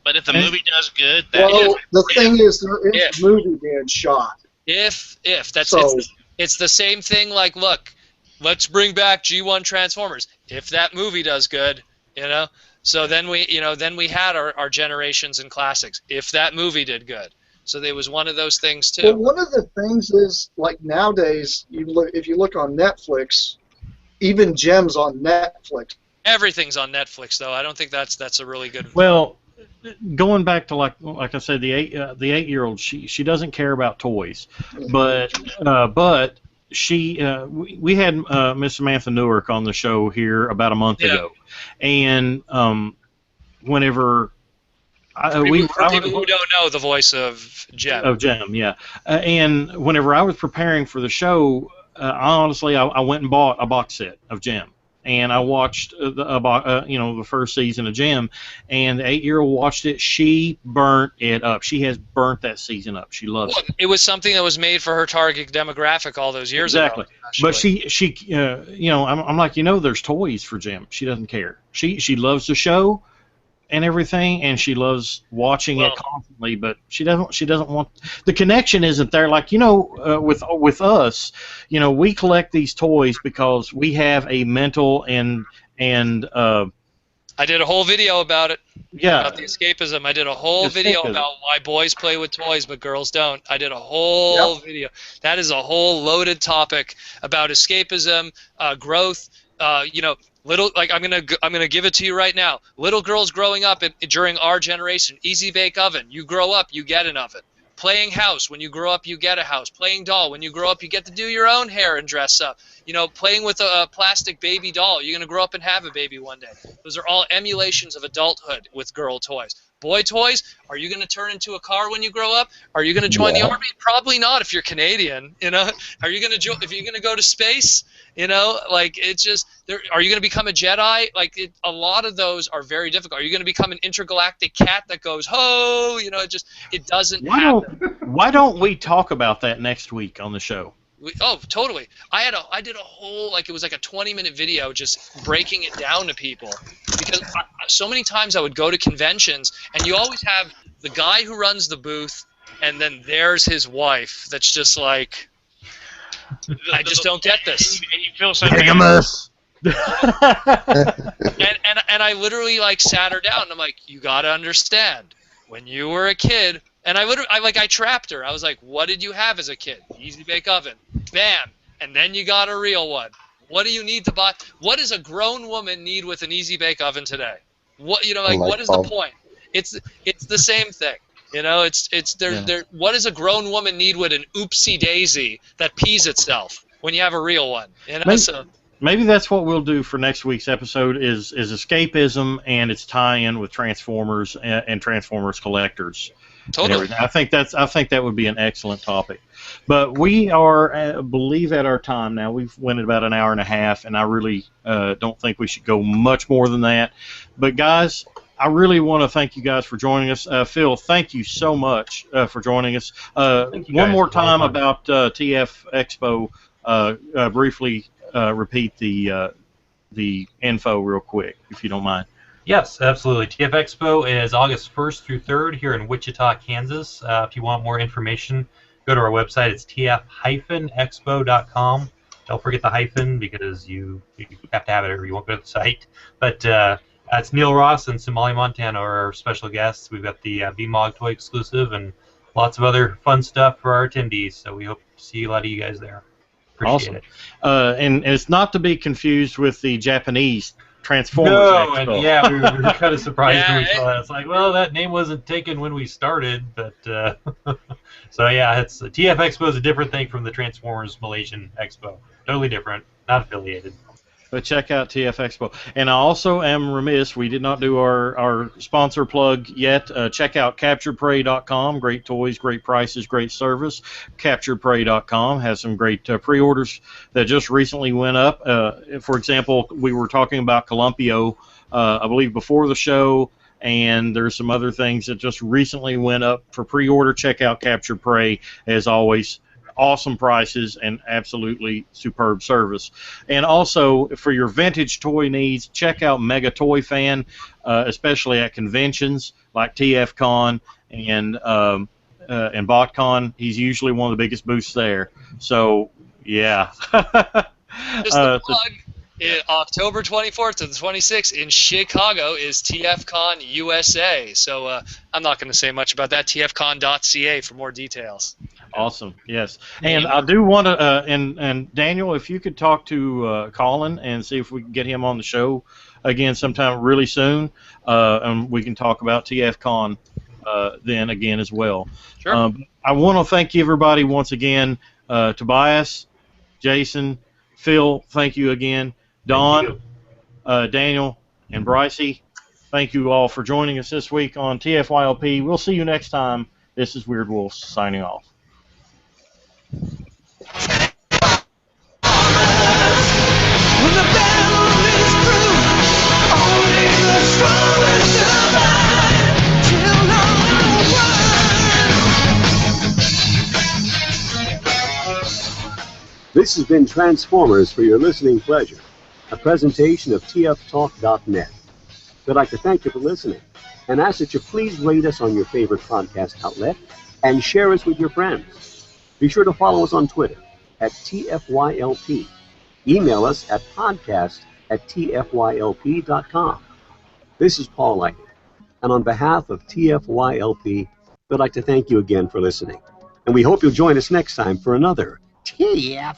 but if the movie does good, the thing is, there is a movie being shot. If that's so, it's the same thing. Like, look, let's bring back G1 Transformers. If that movie does good. So then we had our generations and classics. If that movie did good, so there was one of those things too. Well, one of the things is like nowadays, if you look on Netflix, even Gem's on Netflix. Everything's on Netflix, though. I don't think that's a really good. Well, going back to like I said, the 8-year-old, she doesn't care about toys, but she we had Miss Samantha Newark on the show here about a month ago, and whenever for people who don't know the voice of Gem. Yeah, and whenever I was preparing for the show, honestly, I went and bought a box set of Gem. And I watched the first season of Gem, and the 8-year-old watched it. She burnt it up. She has burnt that season up. She loves it. It was something that was made for her target demographic all those years ago. But she I'm like, there's toys for Gem. She doesn't care. She loves the show and everything, and she loves watching it constantly. But she doesn't want the connection isn't there. Like with us, we collect these toys because we have a mental and I did a whole video about it. Yeah. About the escapism. I did a whole video about why boys play with toys but girls don't. I did a whole video. That is a whole loaded topic about escapism, growth. I'm gonna give it to you right now. Little girls growing up during our generation, easy bake oven. You grow up, you get an oven. Playing house, when you grow up, you get a house. Playing doll, when you grow up, you get to do your own hair and dress up. Playing with a plastic baby doll, you're gonna grow up and have a baby one day. Those are all emulations of adulthood with girl toys. Boy toys, are you going to turn into a car when you grow up? Are you going to join the army? Probably not if you're Canadian, Are you going to if you're going to go to space? It's just are you going to become a Jedi? A lot of those are very difficult. Are you going to become an intergalactic cat that goes ho? It doesn't happen. Why don't we talk about that next week on the show? Oh, totally. I did a whole, it was like a 20-minute video just breaking it down to people. Because so many times I would go to conventions, and you always have the guy who runs the booth, and then there's his wife that's just like, I just don't get this. And you feel so Bigamous. And I literally like sat her down and I'm like, you gotta understand, when you were a kid, and I trapped her. I was like, what did you have as a kid? Easy bake oven. Bam. And then you got a real one. What do you need to buy? What does a grown woman need with an easy bake oven today? What what is the point? It's the same thing. What does a grown woman need with an oopsie daisy that pees itself when you have a real one? Maybe that's what we'll do for next week's episode is escapism and its tie-in with Transformers and Transformers collectors. Totally. I think that would be an excellent topic. But we are, I believe, at our time now. We've went about an hour and a half, and I really don't think we should go much more than that. But guys, I really want to thank you guys for joining us. Phil, thank you so much for joining us. One more time about TF-Expo. Briefly repeat the info real quick, if you don't mind. Yes, absolutely. TF-Expo is August 1st through 3rd here in Wichita, Kansas. If you want more information, go to our website. It's tf-expo.com. Don't forget the hyphen because you have to have it or you won't go to the site. But it's Neil Ross and Somali Montana are our special guests. We've got the BMOG toy exclusive and lots of other fun stuff for our attendees. So we hope to see a lot of you guys there. Appreciate it. And it's not to be confused with the Japanese Transformers Expo. And yeah, we were kind of surprised when we saw that. It's like, well, that name wasn't taken when we started, but so yeah, it's TF-Expo is a different thing from the Transformers Malaysian Expo. Totally different, not affiliated. But check out TF-Expo. And I also am remiss, we did not do our sponsor plug yet. Check out CapturedPrey.com. Great toys, great prices, great service. CapturedPrey.com has some great pre-orders that just recently went up. For example, we were talking about Columpio, I believe, before the show, and there's some other things that just recently went up for pre-order. Check out Captured Prey, as always. Awesome prices and absolutely superb service. And also, for your vintage toy needs, check out Mega Toy Fan, especially at conventions like TFCon and BotCon. He's usually one of the biggest booths there. So, yeah. Just a plug. October 24th to the 26th in Chicago is TFCon USA. So I'm not going to say much about that. TFCon.ca for more details. Awesome. Yes. And I do want to, and Daniel, if you could talk to Colin and see if we can get him on the show again sometime really soon, and we can talk about TFCon then again as well. Sure. I want to thank everybody once again. Tobias, Jason, Phil, thank you again. Don, Daniel, and Brycey, thank you all for joining us this week on TFYLP. We'll see you next time. This is Weird Wolf signing off. This has been Transformers for your listening pleasure, a presentation of tftalk.net. We'd like to thank you for listening and ask that you please rate us on your favorite podcast outlet and share us with your friends. Be sure to follow us on Twitter at TFYLP. Email us at podcast@tfylp.com. This is Paul Light, and on behalf of TFYLP, we'd like to thank you again for listening. And we hope you'll join us next time for another TFYLP.